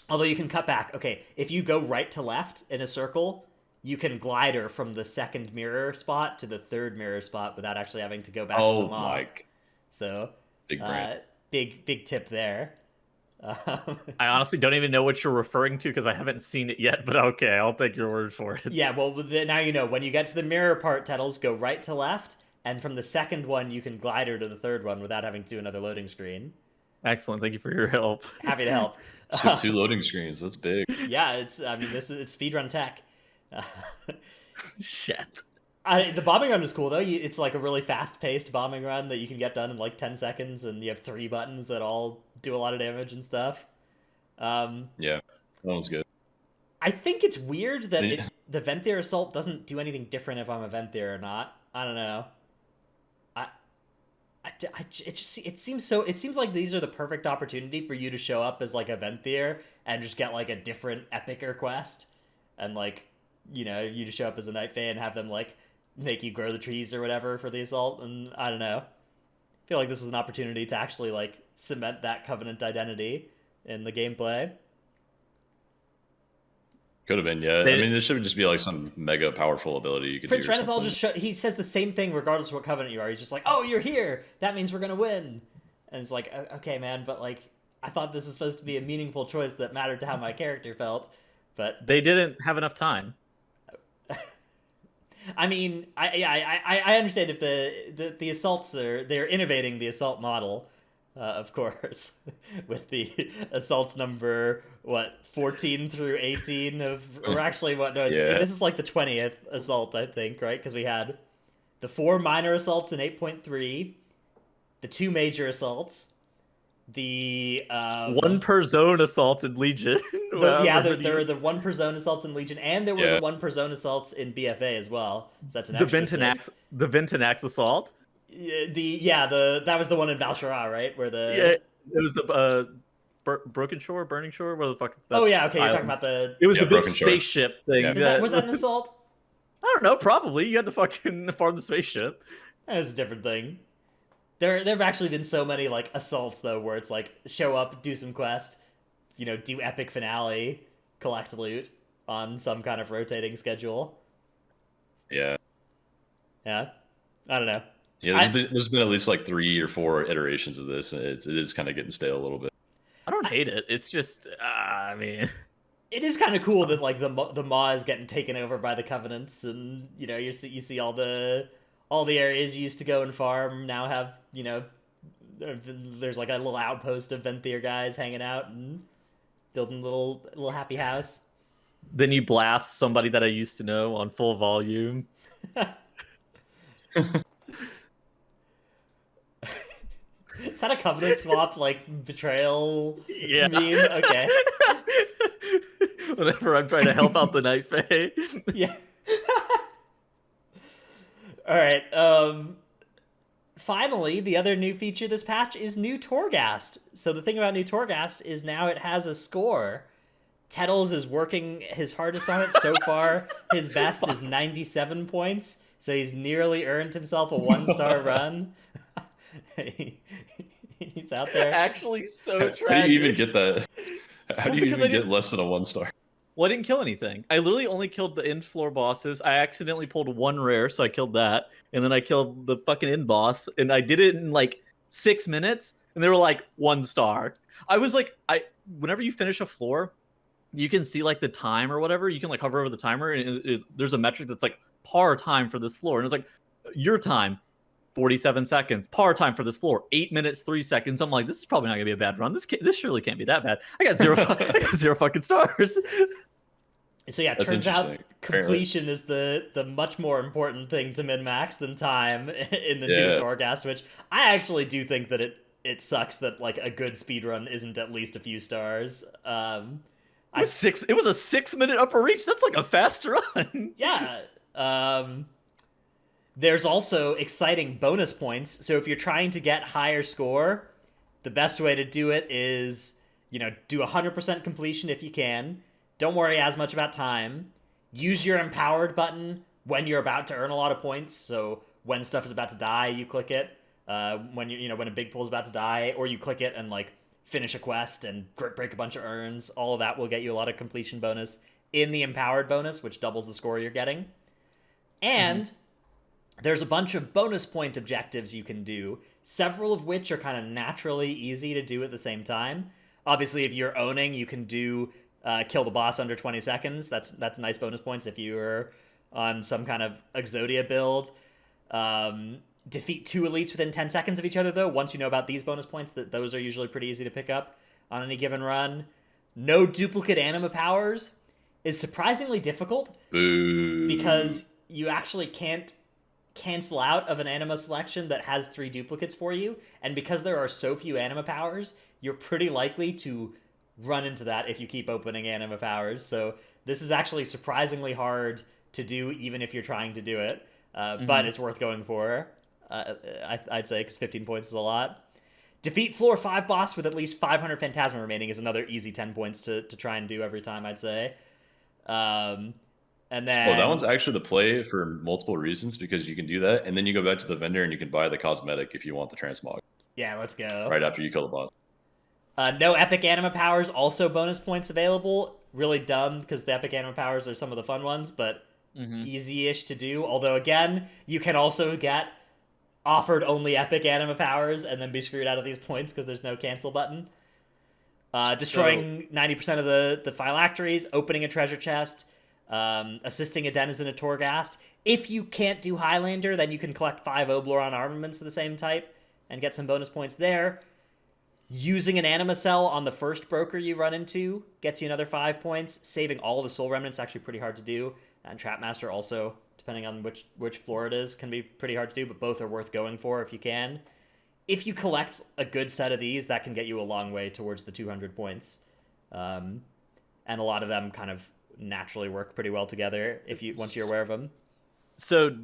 although you can cut back. Okay, if you go right to left in a circle, you can glider from the second mirror spot to the third mirror spot without actually having to go back to the Oh Maw. my! So Big brain. big tip there. I honestly don't even know what you're referring to because I haven't seen it yet. But okay, I'll take your word for it. Yeah, well, now you know. When you get to the mirror part, Tettles, go right to left, and from the second one, you can glider to the third one without having to do another loading screen. Excellent. Thank you for your help. Happy to help. So 2 loading screens. That's big. Yeah, it's speedrun tech. Shit. The bombing run is cool though. It's like a really fast-paced bombing run that you can get done in like 10 seconds, and you have 3 buttons that all do a lot of damage and stuff. Yeah, that one's good. I think it's weird that Yeah. the Venthir Assault doesn't do anything different if I'm a Venthir or not. I don't know. It seems like these are the perfect opportunity for you to show up as like a Venthir and just get like a different epic quest, and like, you know, you just show up as a Night Fae and have them like make you grow the trees or whatever for the assault. And I don't know, I feel like this is an opportunity to actually like cement that Covenant identity in the gameplay. Could have been, yeah. I mean, there should just be like some mega powerful ability you could Prince do. or Renethal something. just he says the same thing regardless of what Covenant you are. He's just like, oh, you're here. That means we're gonna win. And it's like, okay, man, but like, I thought this was supposed to be a meaningful choice that mattered to how my character felt. But They didn't have enough time. I mean, I understand if the assaults they're innovating the assault model, of course, with the assaults number 14 through 18 of, or actually this is like the 20th assault, I think, right? Because we had the 4 minor assaults in 8.3, the 2 major assaults, The One per zone assault in Legion. there were the 1 per zone assaults in Legion, and there were the 1 per zone assaults in BFA as well. So that's an extra 6. The Ventanax assault. That was the one in Val'sharah, right? Where it was the Broken Shore, Burning Shore. Where the fuck? Oh yeah, okay. You're talking about the. It was the big Broken Shore. spaceship thing. Yeah. Was that an assault? I don't know. Probably you had to fucking farm the spaceship. That was a different thing. There have actually been so many like assaults though, where it's like show up, do some quest, do epic finale, collect loot on some kind of rotating schedule. Yeah. Yeah. I don't know. Yeah, there's been at least like 3 or 4 iterations of this, and it is kind of getting stale a little bit. I don't hate it. It's just, I mean, it is kind of cool that like the Maw is getting taken over by the Covenants, and you see all the areas you used to go and farm now have there's like a little outpost of Venthyr guys hanging out and building a little happy house. Then you blast somebody that I used to know on full volume. Is that a Covenant swap, like, betrayal meme? Okay. Whenever I'm trying to help out the Night Fae. Yeah. Alright, finally, the other new feature this patch is new Torghast. So the thing about new Torghast is now it has a score. Tettles is working his hardest on it so far. His best is 97 points, so he's nearly earned himself a 1-star run. He's out there. Actually, so tragic. How do you even get that? How do you even get less than a 1-star? Well, I didn't kill anything. I literally only killed the end floor bosses. I accidentally pulled 1 rare, so I killed that. And then I killed the fucking end boss. And I did it in like 6 minutes. And they were like 1 star. I was like, whenever you finish a floor, you can see like the time or whatever. You can like hover over the timer. And there's a metric that's like par time for this floor. And it's like, your time, 47 seconds. Par time for this floor, 8 minutes, 3 seconds. I'm like, this is probably not going to be a bad run. This surely can't be that bad. I got 0 fucking stars. So yeah, it turns out completion is the much more important thing to min-max than time in the new Torghast, which I actually do think that it sucks that like a good speedrun isn't at least a few stars. It was a 6-minute upper reach. That's like a fast run. Yeah. There's also exciting bonus points. So if you're trying to get higher score, the best way to do it is, do 100% completion if you can. Don't worry as much about time. Use your empowered button when you're about to earn a lot of points. So when stuff is about to die, you click it. When when a big pool is about to die, or you click it and like finish a quest and break a bunch of urns. All of that will get you a lot of completion bonus in the empowered bonus, which doubles the score you're getting. And there's a bunch of bonus point objectives you can do, several of which are kind of naturally easy to do at the same time. Obviously, if you're owning, you can do kill the boss under 20 seconds. That's nice bonus points if you're on some kind of Exodia build. Defeat 2 elites within 10 seconds of each other, though. Once you know about these bonus points, those are usually pretty easy to pick up on any given run. No duplicate anima powers is surprisingly difficult. Boo. Because you actually can't cancel out of an anima selection that has 3 duplicates for you, and because there are so few anima powers, you're pretty likely to run into that if you keep opening anima powers. So this is actually surprisingly hard to do, even if you're trying to do it, but it's worth going for, I'd say, because 15 points is a lot. Defeat floor 5 boss with at least 500 Phantasma remaining is another easy 10 points to try and do every time, I'd say. And then... that one's actually the play for multiple reasons, because you can do that, and then you go back to the vendor and you can buy the cosmetic if you want the transmog. Yeah, let's go. Right after you kill the boss. No epic anima powers, also bonus points available. Really dumb, because the epic anima powers are some of the fun ones, but easy-ish to do. Although, again, you can also get offered only epic anima powers and then be screwed out of these points because there's no cancel button. Destroying 90% of the phylacteries, opening a treasure chest, assisting a denizen of Torghast. If you can't do Highlander, then you can collect 5 Obleron armaments of the same type and get some bonus points there. Using an anima cell on the first broker you run into gets you another 5 points. Saving all the soul remnants is actually pretty hard to do. And Trapmaster also, depending on which floor it is, can be pretty hard to do, but both are worth going for if you can. if you collect a good set of these, that can get you a long way towards the 200 points. And a lot of them kind of naturally work pretty well together once you're aware of them. So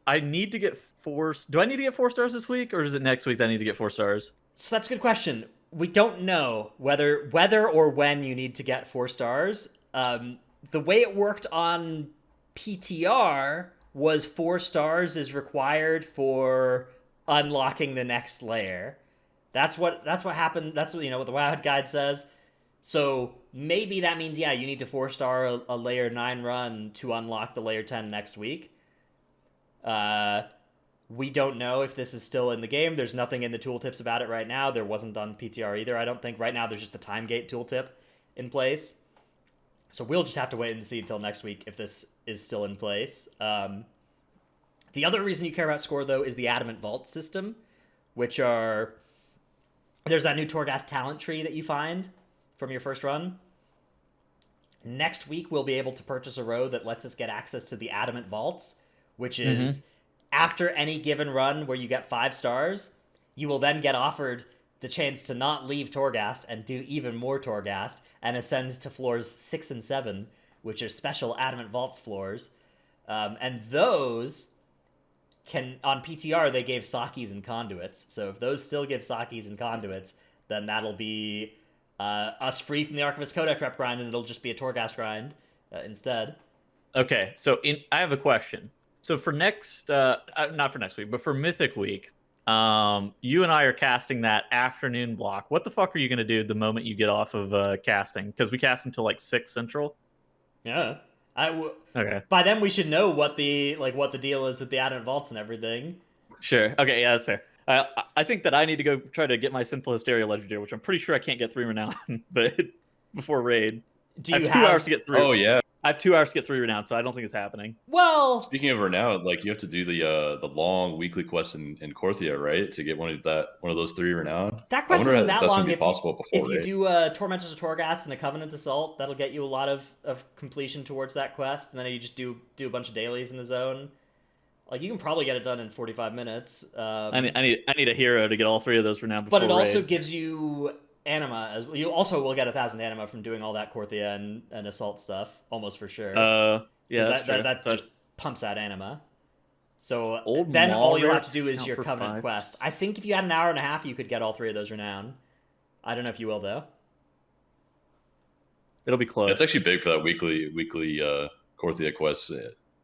I need to get 4. Do I need to get 4 stars this week, or is it next week that I need to get 4 stars? So that's a good question. We don't know whether or when you need to get 4 stars. The way it worked on PTR was 4 stars is required for unlocking the next layer. That's what happened. That's what what the WoW guide says. So maybe that means you need to 4-star a layer 9 run to unlock the layer 10 next week. We don't know if this is still in the game. There's nothing in the tooltips about it right now. There wasn't on PTR either. I don't think right now there's just the time gate tooltip in place. So we'll just have to wait and see until next week if this is still in place. The other reason you care about score, though, is the Adamant Vault system, which there's that new Torghast talent tree that you find from your first run. Next week, we'll be able to purchase a row that lets us get access to the Adamant Vaults, which is after any given run where you get 5 stars, you will then get offered the chance to not leave Torghast and do even more Torghast and ascend to floors 6 and 7, which are special Adamant Vaults floors. And those can, on PTR, they gave Sakis and Conduits. So if those still give Sakis and Conduits, then that'll be us free from the Archivist Codex rep grind, and it'll just be a Torghast grind instead. Okay, so I have a question. So for next, not for next week, but for Mythic Week, you and I are casting that afternoon block. What the fuck are you going to do the moment you get off of casting? Because we cast until like 6 Central. Yeah. Okay. By then we should know what the deal is with the Adamant Vaults and everything. Sure. Okay, yeah, that's fair. I think that I need to go try to get my Sinful Hysteria legendary, which I'm pretty sure I can't get 3 renown, but before raid. I have 2 hours to get 3. Oh yeah. I have 2 hours to get 3 renown, so I don't think it's happening. Well, speaking of renown, like you have to do the long weekly quest in Korthia, right, to get one of those 3 renown. That quest isn't that long. If you do Tormentors of Torghast and a Covenant Assault, that'll get you a lot of completion towards that quest, and then you just do a bunch of dailies in the zone. Like you can probably get it done in 45 minutes. I need a hero to get all 3 of those renown. But it also gives you anima as well. You also will get 1,000 anima from doing all that Korthia and assault stuff, almost for sure. Yeah, that just pumps out anima. So then all you have to do is your Covenant quest. I think if you had an hour and a half, you could get all 3 of those renown. I don't know if you will though. It'll be close. It's actually big for that weekly Korthia quest.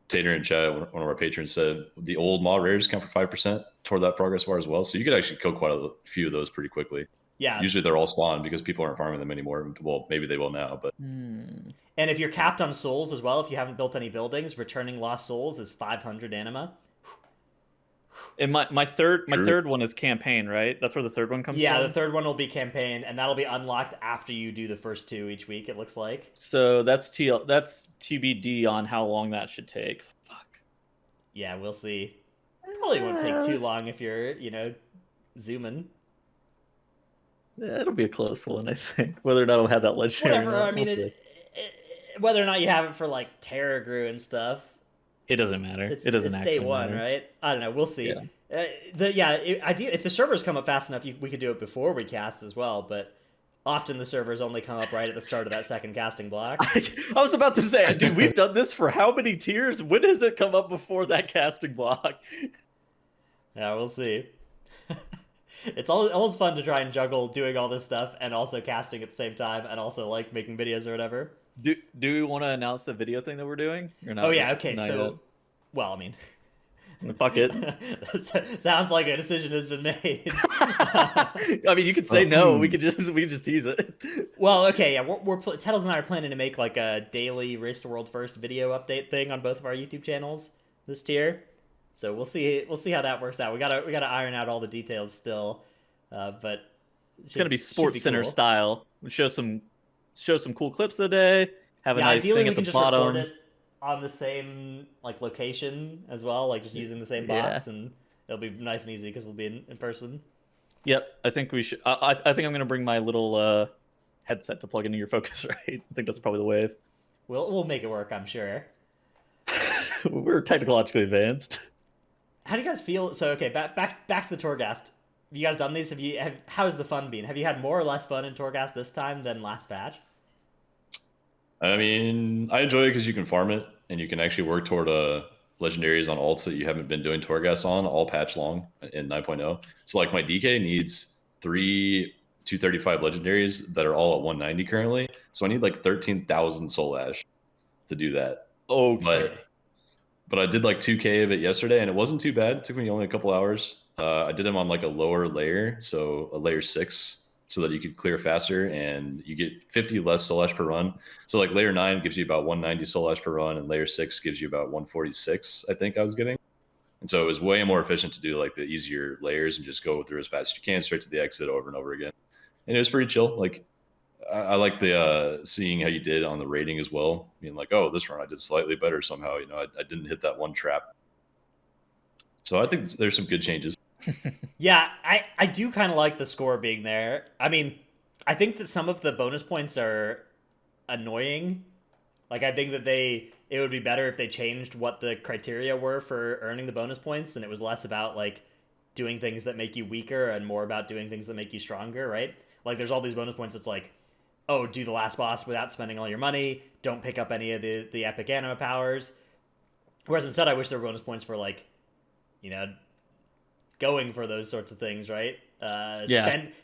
Tater in chat, one of our patrons said the old mod rares count for 5% toward that progress bar as well. So you could actually kill quite a few of those pretty quickly. Yeah. Usually they're all spawned because people aren't farming them anymore. Well, maybe they will now, but. And if you're capped on souls as well, if you haven't built any buildings, returning lost souls is 500 anima. And my third one is campaign, right? That's where the third one comes from? Yeah, the third one will be campaign, and that'll be unlocked after you do the first 2 each week, it looks like. So that's TBD on how long that should take. Fuck. Yeah, we'll see. Probably won't take too long if you're, zooming. Yeah, it'll be a close one, I think. Whether or not I'll have that legendary. Whatever, I mean, whether or not you have it for, like, Terra Grew and stuff. It doesn't matter. It's actually day one, matter. right? I don't know. We'll see. Yeah. If the servers come up fast enough, we could do it before we cast as well. But often the servers only come up right at the start of that second casting block. I was about to say, dude, we've done this for how many tiers? When does it come up before that casting block? Yeah, we'll see. It's always fun to try and juggle doing all this stuff and also casting at the same time and also like making videos or whatever. Do we want to announce the video thing that we're doing? Or not? Oh yeah, okay. So, well, I mean, fuck it. Sounds like a decision has been made. I mean, you could say no. We could just tease it. Well, okay, yeah. Tettles and I are planning to make like a daily Race to World First video update thing on both of our YouTube channels this tier. So we'll see how that works out. We gotta iron out all the details still, but it's gonna be Sports Center cool. Style. We show some cool clips of the day. Have a nice thing at the bottom. Record it on the same like location as well, like just using the same box, and it'll be nice and easy because we'll be in person. Yep, I think we should. I think I'm gonna bring my little headset to plug into your Focusrite. I think that's probably the wave. We'll make it work, I'm sure. We're technologically advanced. How do you guys feel? So okay, back to the Torghast you guys done these? How's the fun been? Have you had more or less fun in Torghast this time than last patch? I mean, I enjoy it because you can farm it and you can actually work toward legendaries on alts that you haven't been doing Torghast on all patch long in 9.0. So like my DK needs 235 legendaries that are all at 190 currently. So I need like 13,000 soul ash to do that. Okay. But I did like 2K of it yesterday, and it wasn't too bad. It took me only a couple hours. I did them on like a lower layer, so a layer 6, so that you could clear faster, and you get 50 less soul ash per run. So like layer 9 gives you about 190 soul ash per run, and layer 6 gives you about 146, I think I was getting. And so it was way more efficient to do like the easier layers and just go through as fast as you can, straight to the exit over and over again. And it was pretty chill. Like I like the seeing how you did on the rating as well. Being like, oh, this run I did slightly better somehow. You know, I didn't hit that one trap. So I think there's some good changes. Yeah, I do kind of like the score being there. I mean, I think that some of the bonus points are annoying. Like, I think that it would be better if they changed what the criteria were for earning the bonus points, and it was less about like doing things that make you weaker and more about doing things that make you stronger, right? Like, there's all these bonus points. It's like, oh, do the last boss without spending all your money. Don't pick up any of the epic anima powers. Whereas instead, I wish there were bonus points for like, you know, going for those sorts of things, right?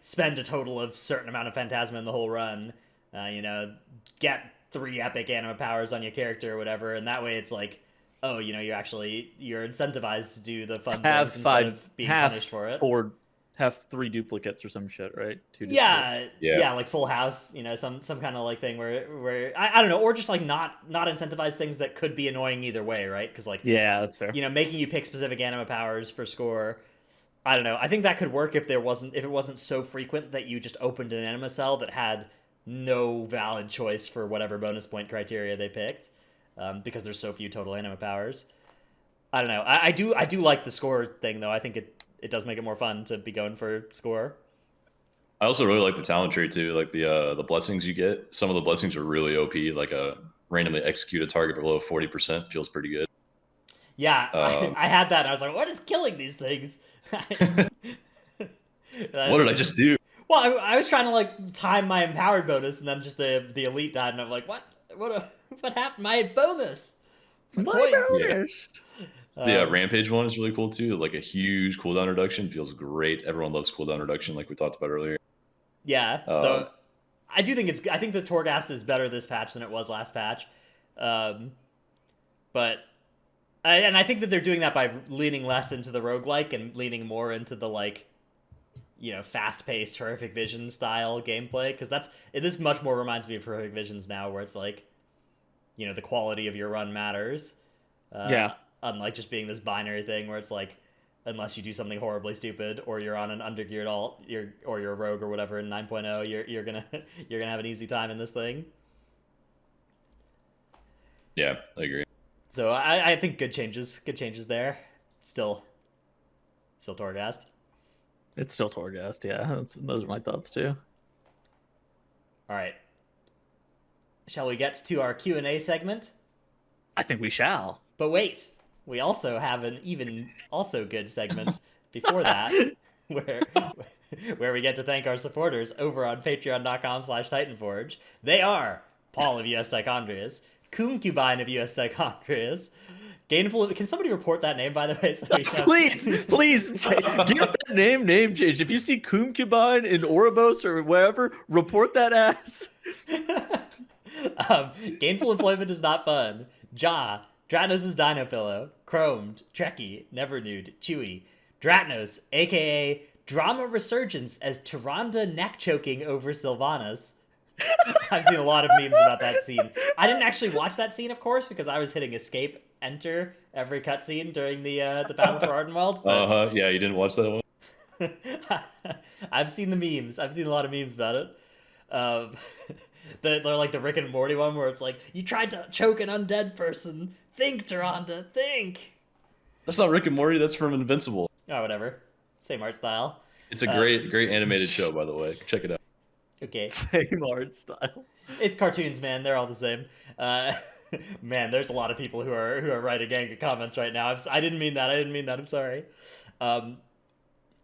Spend a total of certain amount of phantasma in the whole run. You know, get 3 epic anima powers on your character or whatever, and that way it's like, oh, you know, you're incentivized to do the fun things instead of being punished for it. Or have 3 duplicates or some shit, right? 2 duplicates. Yeah, yeah, like Full House, you know, some kind of like thing where I don't know, or just like not incentivize things that could be annoying either way, right? Because like, yeah, that's fair. You know, making you pick specific anima powers for score. I don't know. I think that could work if it wasn't so frequent that you just opened an anima cell that had no valid choice for whatever bonus point criteria they picked, because there's so few total anima powers. I don't know. I do like the score thing though. I think it does make it more fun to be going for score. I also really like the talent tree too. Like the blessings you get. Some of the blessings are really OP. Like a randomly execute a target below 40% feels pretty good. Yeah, I had that, and I was like, what is killing these things? What did I just do? Well, I was trying to like time my empowered bonus, and then just the elite died, and I'm like, what happened? My bonus. My bonus. The rampage one is really cool too. Like a huge cooldown reduction feels great. Everyone loves cooldown reduction, like we talked about earlier. Yeah, so I do think I think the Torghast is better this patch than it was last patch, but. And I think that they're doing that by leaning less into the roguelike and leaning more into the, like, you know, fast-paced Horrific Vision style gameplay, because this much more reminds me of Horrific Visions now, where it's like, you know, the quality of your run matters. Yeah. Unlike just being this binary thing where it's like, unless you do something horribly stupid, or you're on an undergeared alt, or you're a rogue or whatever in 9.0, you're gonna have an easy time in this thing. Yeah, I agree. So I think good changes there. Still Torghast. It's still Torghast, yeah. Those are my thoughts too. All right. Shall we get to our Q&A segment? I think we shall. But wait, we also have an even also good segment before that, where we get to thank our supporters over on patreon.com/Titanforge. They are Paul of US Tichondrius, Concubine of US Tichondrius, Gainful. Can somebody report that name, by the way? So please, give that name change. If you see Concubine in Ouroboros or wherever, report that ass. Gainful employment is not fun. Ja, Dratnos' Dino Pillow, Chromed, Trekkie, Never Nude, Chewy, Dratnos, aka Drama Resurgence as Tyrande neck choking over Sylvanas. I've seen a lot of memes about that scene. I didn't actually watch that scene, of course, because I was hitting escape, enter every cutscene during the Battle for Ardenweld. But... Yeah, you didn't watch that one? I've seen the memes. I've seen a lot of memes about it. They're like the Rick and Morty one where it's like, you tried to choke an undead person. Think, Tyrande, think. That's not Rick and Morty. That's from Invincible. Oh, whatever. Same art style. It's a great animated show, by the way. Check it out. Okay. Same art style. It's cartoons, man. They're all the same. Man, there's a lot of people who are writing angry comments right now. I didn't mean that. I'm sorry.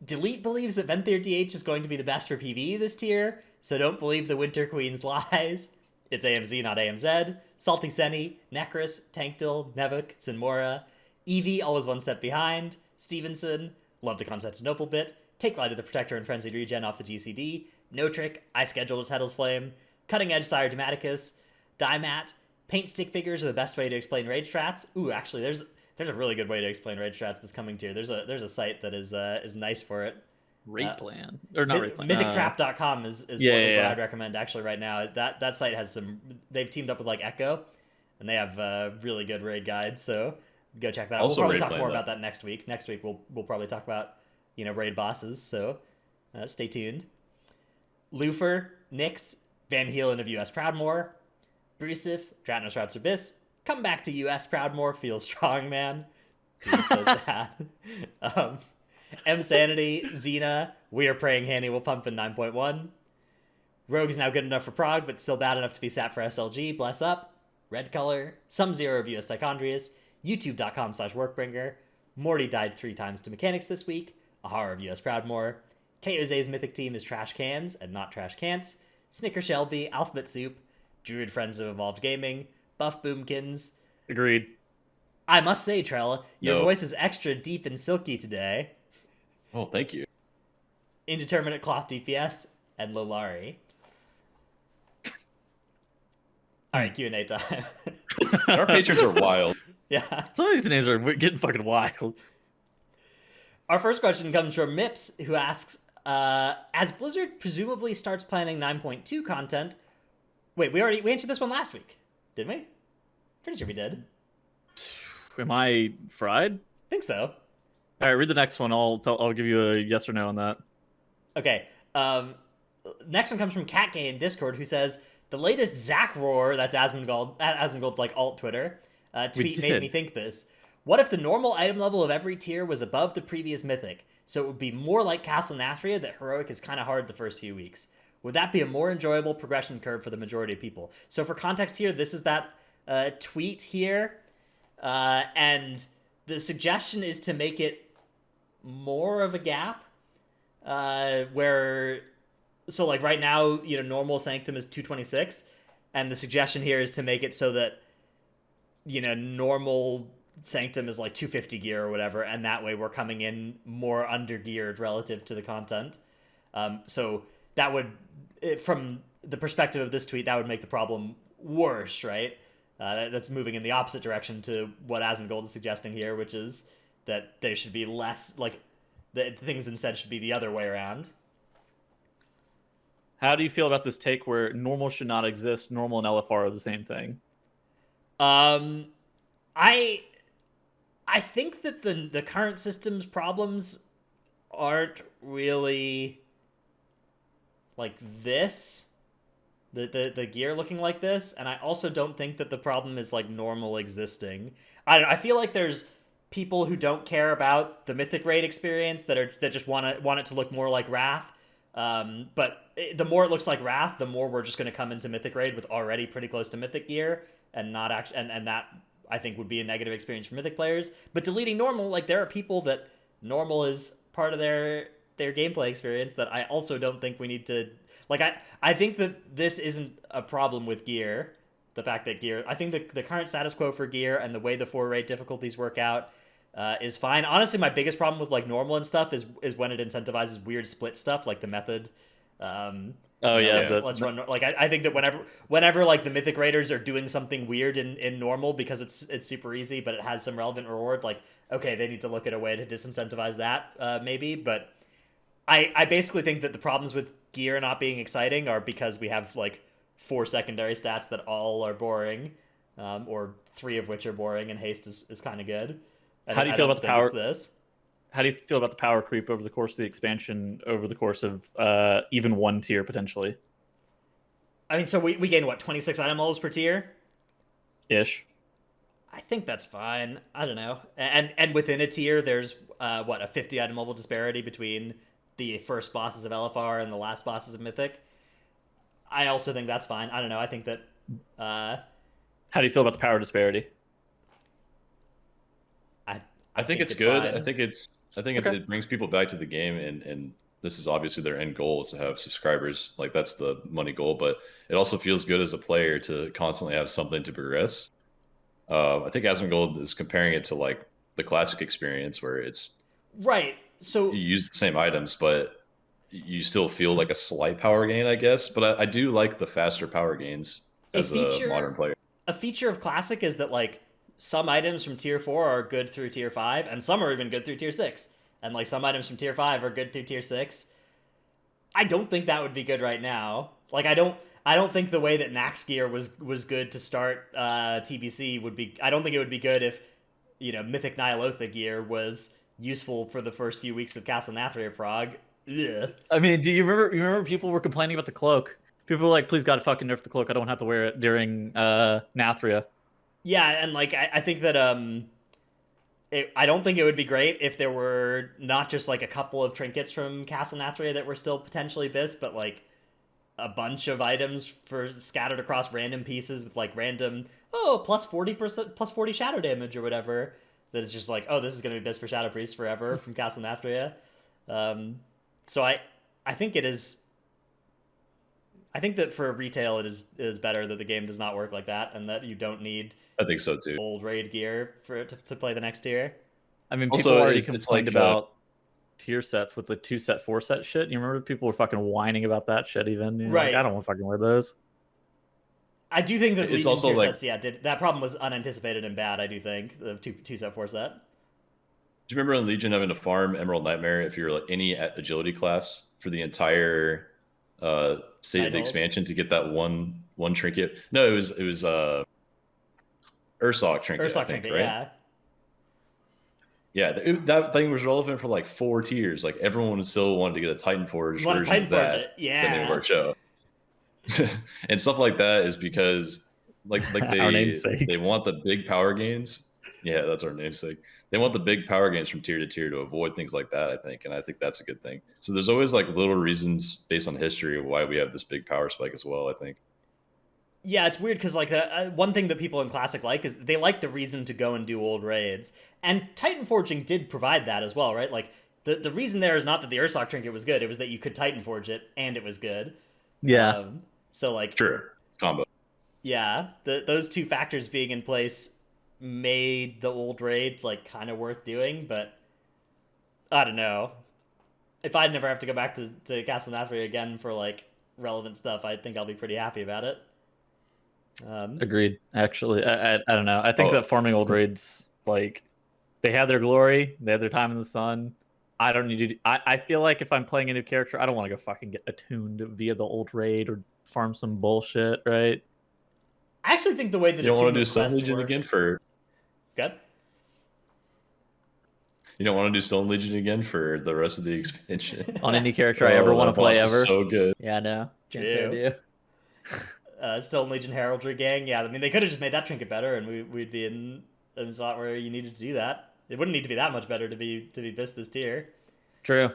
Delete believes that Venthyr DH is going to be the best for PvE this tier, so don't believe the Winter Queen's lies. It's AMZ, not AMZ. Salty Seni, Necros, Tankdil, Nevuk, Sinmora, Eevee, always one step behind. Stevenson, love the Constantinople bit. Take Light of the Protector and Frenzied Regen off the GCD. No Trick, I scheduled a Tettle's Flame. Cutting Edge Sire Dramaticus. Diemat, paint stick figures are the best way to explain raid strats. Ooh, actually, there's a really good way to explain raid strats this coming tier. There's a site that is nice for it. Rate plan or not rate plan? Mythictrap.com is what I'd recommend actually right now. That site has they've teamed up with like Echo, and they have really good raid guides. So go check that out. Also we'll probably raid talk plan, more though. about that next week. Next week we'll probably talk about raid bosses. So stay tuned. Lufer, Nyx, Van Heelen of US Proudmoore, Brusif, Dratnos Routes Abyss. Come back to US Proudmoore. Feel strong, man. It's so sad. M Sanity, Xena, We Are Praying Hanny will pump in 9.1. Rogue's now good enough for Prog, but still bad enough to be sat for SLG. Bless up. Red Color, Some Zero of US Tichondrius, YouTube.com/Workbringer. Morty died 3 times to mechanics this week. Ahara of US Proudmoore. KOZ's mythic team is Trash Cans and not Trash Cants. Snicker Shelby, Alphabet Soup, Druid Friends of Evolved Gaming, Buff Boomkins. Agreed. I must say, Trella, your No. voice is extra deep and silky today. Oh, thank you. Indeterminate Cloth DPS, and Lolari. Alright, Q&A time. Our patrons are wild. Yeah. Some of these names are getting fucking wild. Our first question comes from Mips, who asks, as Blizzard presumably starts planning 9.2 content... Wait, we answered this one last week, didn't we? Pretty sure we did. Am I fried? Think so. All right, read the next one. I'll give you a yes or no on that. Okay. Next one comes from CatGay in Discord, who says, the latest Zach Roar, that's Asmongold's like alt Twitter, tweet made me think this. What if the normal item level of every tier was above the previous mythic? So it would be more like Castle Nathria that heroic is kind of hard the first few weeks. Would that be a more enjoyable progression curve for the majority of people? So for context here, this is that tweet here. And the suggestion is to make it more of a gap, where, so like right now, normal Sanctum is 226, and the suggestion here is to make it so that, normal Sanctum is like 250 gear or whatever, and that way we're coming in more under geared relative to the content. So that would, from the perspective of this tweet, that would make the problem worse, right? That's moving in the opposite direction to what Asmongold is suggesting here, which is that there should be less, like, the things instead should be the other way around. How do you feel about this take where normal should not exist, normal and LFR are the same thing? I think that the current system's problems aren't really like this. The gear looking like this, and I also don't think that the problem is like normal existing. I feel like there's people who don't care about the mythic raid experience that just want it to look more like Wrath. But the more it looks like Wrath, the more we're just going to come into mythic raid with already pretty close to mythic gear, and not actually, and that I think would be a negative experience for mythic players. But deleting normal, like there are people that normal is part of their gameplay experience that I also don't think we need to. Like, I think that this isn't a problem with gear. The fact that gear, I think the current status quo for gear and the way the 4 raid difficulties work out is fine. Honestly, my biggest problem with like normal and stuff is when it incentivizes weird split stuff, like the method. Let's run. Like I think that whenever like the mythic raiders are doing something weird in normal because it's super easy, but it has some relevant reward. Like, okay, they need to look at a way to disincentivize that maybe, but. I basically think that the problems with gear not being exciting are because we have like 4 secondary stats that all are boring, or 3 of which are boring, and haste is kind of good. How do you feel about the power? This. How do you feel about the power creep over the course of the expansion, over the course of even one tier potentially? I mean, so we gain what, 26 item levels per tier? Ish. I think that's fine. I don't know. And within a tier, there's a 50 item level disparity between the first bosses of LFR and the last bosses of Mythic. I also think that's fine. I don't know. I think that... How do you feel about the power disparity? I think it's good. fine. I think it's I think Okay. it brings people back to the game, and this is obviously their end goal is to have subscribers. Like that's the money goal, but it also feels good as a player to constantly have something to progress. I think Asmongold is comparing it to like the classic experience where it's Right. you So use the same items, but you still feel like a slight power gain, I guess. But I do like the faster power gains a as a modern feature player. a feature of classic is that like some items from tier 4 are good through tier 5 and some are even good through tier 6, and like some items from tier 5 are good through tier 6. I don't think that would be good right now. Like I don't think the way that Nax gear was good to start TBC would be. I don't think it would be good if Mythic Nyalotha gear was useful for the first few weeks of Castle Nathria Prague. Ugh. I mean, do you remember? You remember people were complaining about the cloak. People were like, "Please God, fucking nerf the cloak. I don't have to wear it during Nathria." Yeah, and like I think that I don't think it would be great if there were not just like a couple of trinkets from Castle Nathria that were still potentially bis, but like a bunch of items for scattered across random pieces with like random plus 40% plus 40 shadow damage or whatever. That is just like, oh, this is gonna be bis for Shadow Priest forever from Castle Nathria. So I think it is. I think that for retail it is better that the game does not work like that, and that you don't need I think so too. old raid gear for it to play the next tier. I mean, people Also, already it's complained like, about tier sets with the 2 set, 4 set shit. You remember people were fucking whining about that shit. Even like, Right. I don't want to fucking wear those. I do think that It's Legion also tier like- sets, did that problem was unanticipated and bad. I do think the two set 4 set. Do you remember in Legion having to farm Emerald Nightmare if you're like any agility class for the entire state of the Nighthold? expansion to get that one trinket? No, it was Ursoc trinket, I Ursoc think, trinket, right? yeah. Yeah, that thing was relevant for like 4 tiers. Like everyone still wanted to get a Titanforge You want to version of Titanforge that. it, The name of yeah. our show. And stuff like that is because like Our namesake. they want the big power gains. Yeah, that's our namesake. They want the big power gains from tier to tier to avoid things like that, I think, and I think that's a good thing. So there's always like little reasons based on history of why we have this big power spike as well, I think. Yeah, it's weird because like one thing that people in Classic like is they like the reason to go and do old raids, and Titanforging did provide that as well, right? Like the reason there is not that the Ursoc trinket was good; it was that you could Titanforge it and it was good. Yeah. So like, True. It's combo. yeah, those two factors being in place made the old raid like kind of worth doing, but I don't know. If I'd never have to go back to Castle Nathria again for like relevant stuff, I think I'll be pretty happy about it. Agreed. Actually, I don't know. I think Oh. that farming old raids, like, they had their glory, they had their time in the sun. I don't need to. I feel like if I'm playing a new character, I don't want to go fucking get attuned via the old raid or farm some bullshit, right? I actually think the way that You don't want to do attunement Stone quests Legion again worked- for Good. you don't want to do Stone Legion again for the rest of the expansion. On any character I ever want to that play boss is ever. so good. Yeah, no. Can't say I True. do. Stone Legion Heraldry Gang. Yeah, I mean they could have just made that trinket better, and we'd be in a spot where you needed to do that. It wouldn't need to be that much better to be bis this tier. True.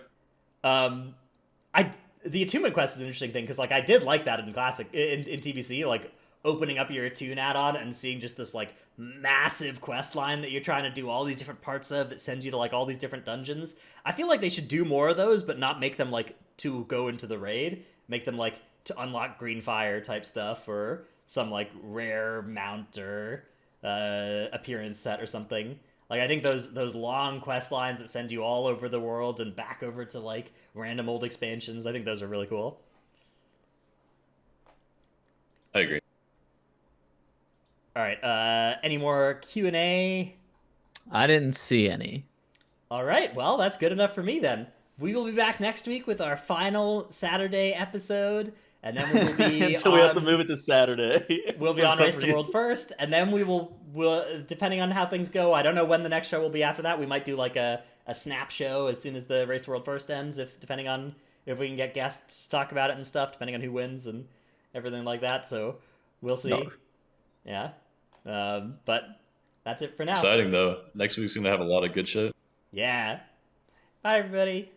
The attunement quest is an interesting thing because like I did like that in Classic in TBC, like opening up your attune add-on and seeing just this like massive quest line that you're trying to do all these different parts of that sends you to like all these different dungeons. I feel like they should do more of those, but not make them like to go into the raid. Make them like to unlock green fire type stuff or some like rare mount or appearance set or something. Like I think those long quest lines that send you all over the world and back over to like random old expansions, I think those are really cool. I agree. All right. Any more Q&A? I didn't see any. All right. Well, that's good enough for me then. We will be back next week with our final Saturday episode, and then we will be Until we have to move it to Saturday. We'll be For on some Race the World reason. first, and then we'll depending on how things go. I don't know when the next show will be after that. We might do like a snap show as soon as the Race the World first ends, if depending on if we can get guests to talk about it and stuff, depending on who wins and everything like that. So we'll see. No. Yeah. But that's it for now. Exciting though. Next week's gonna have a lot of good shit. Yeah. Bye, everybody.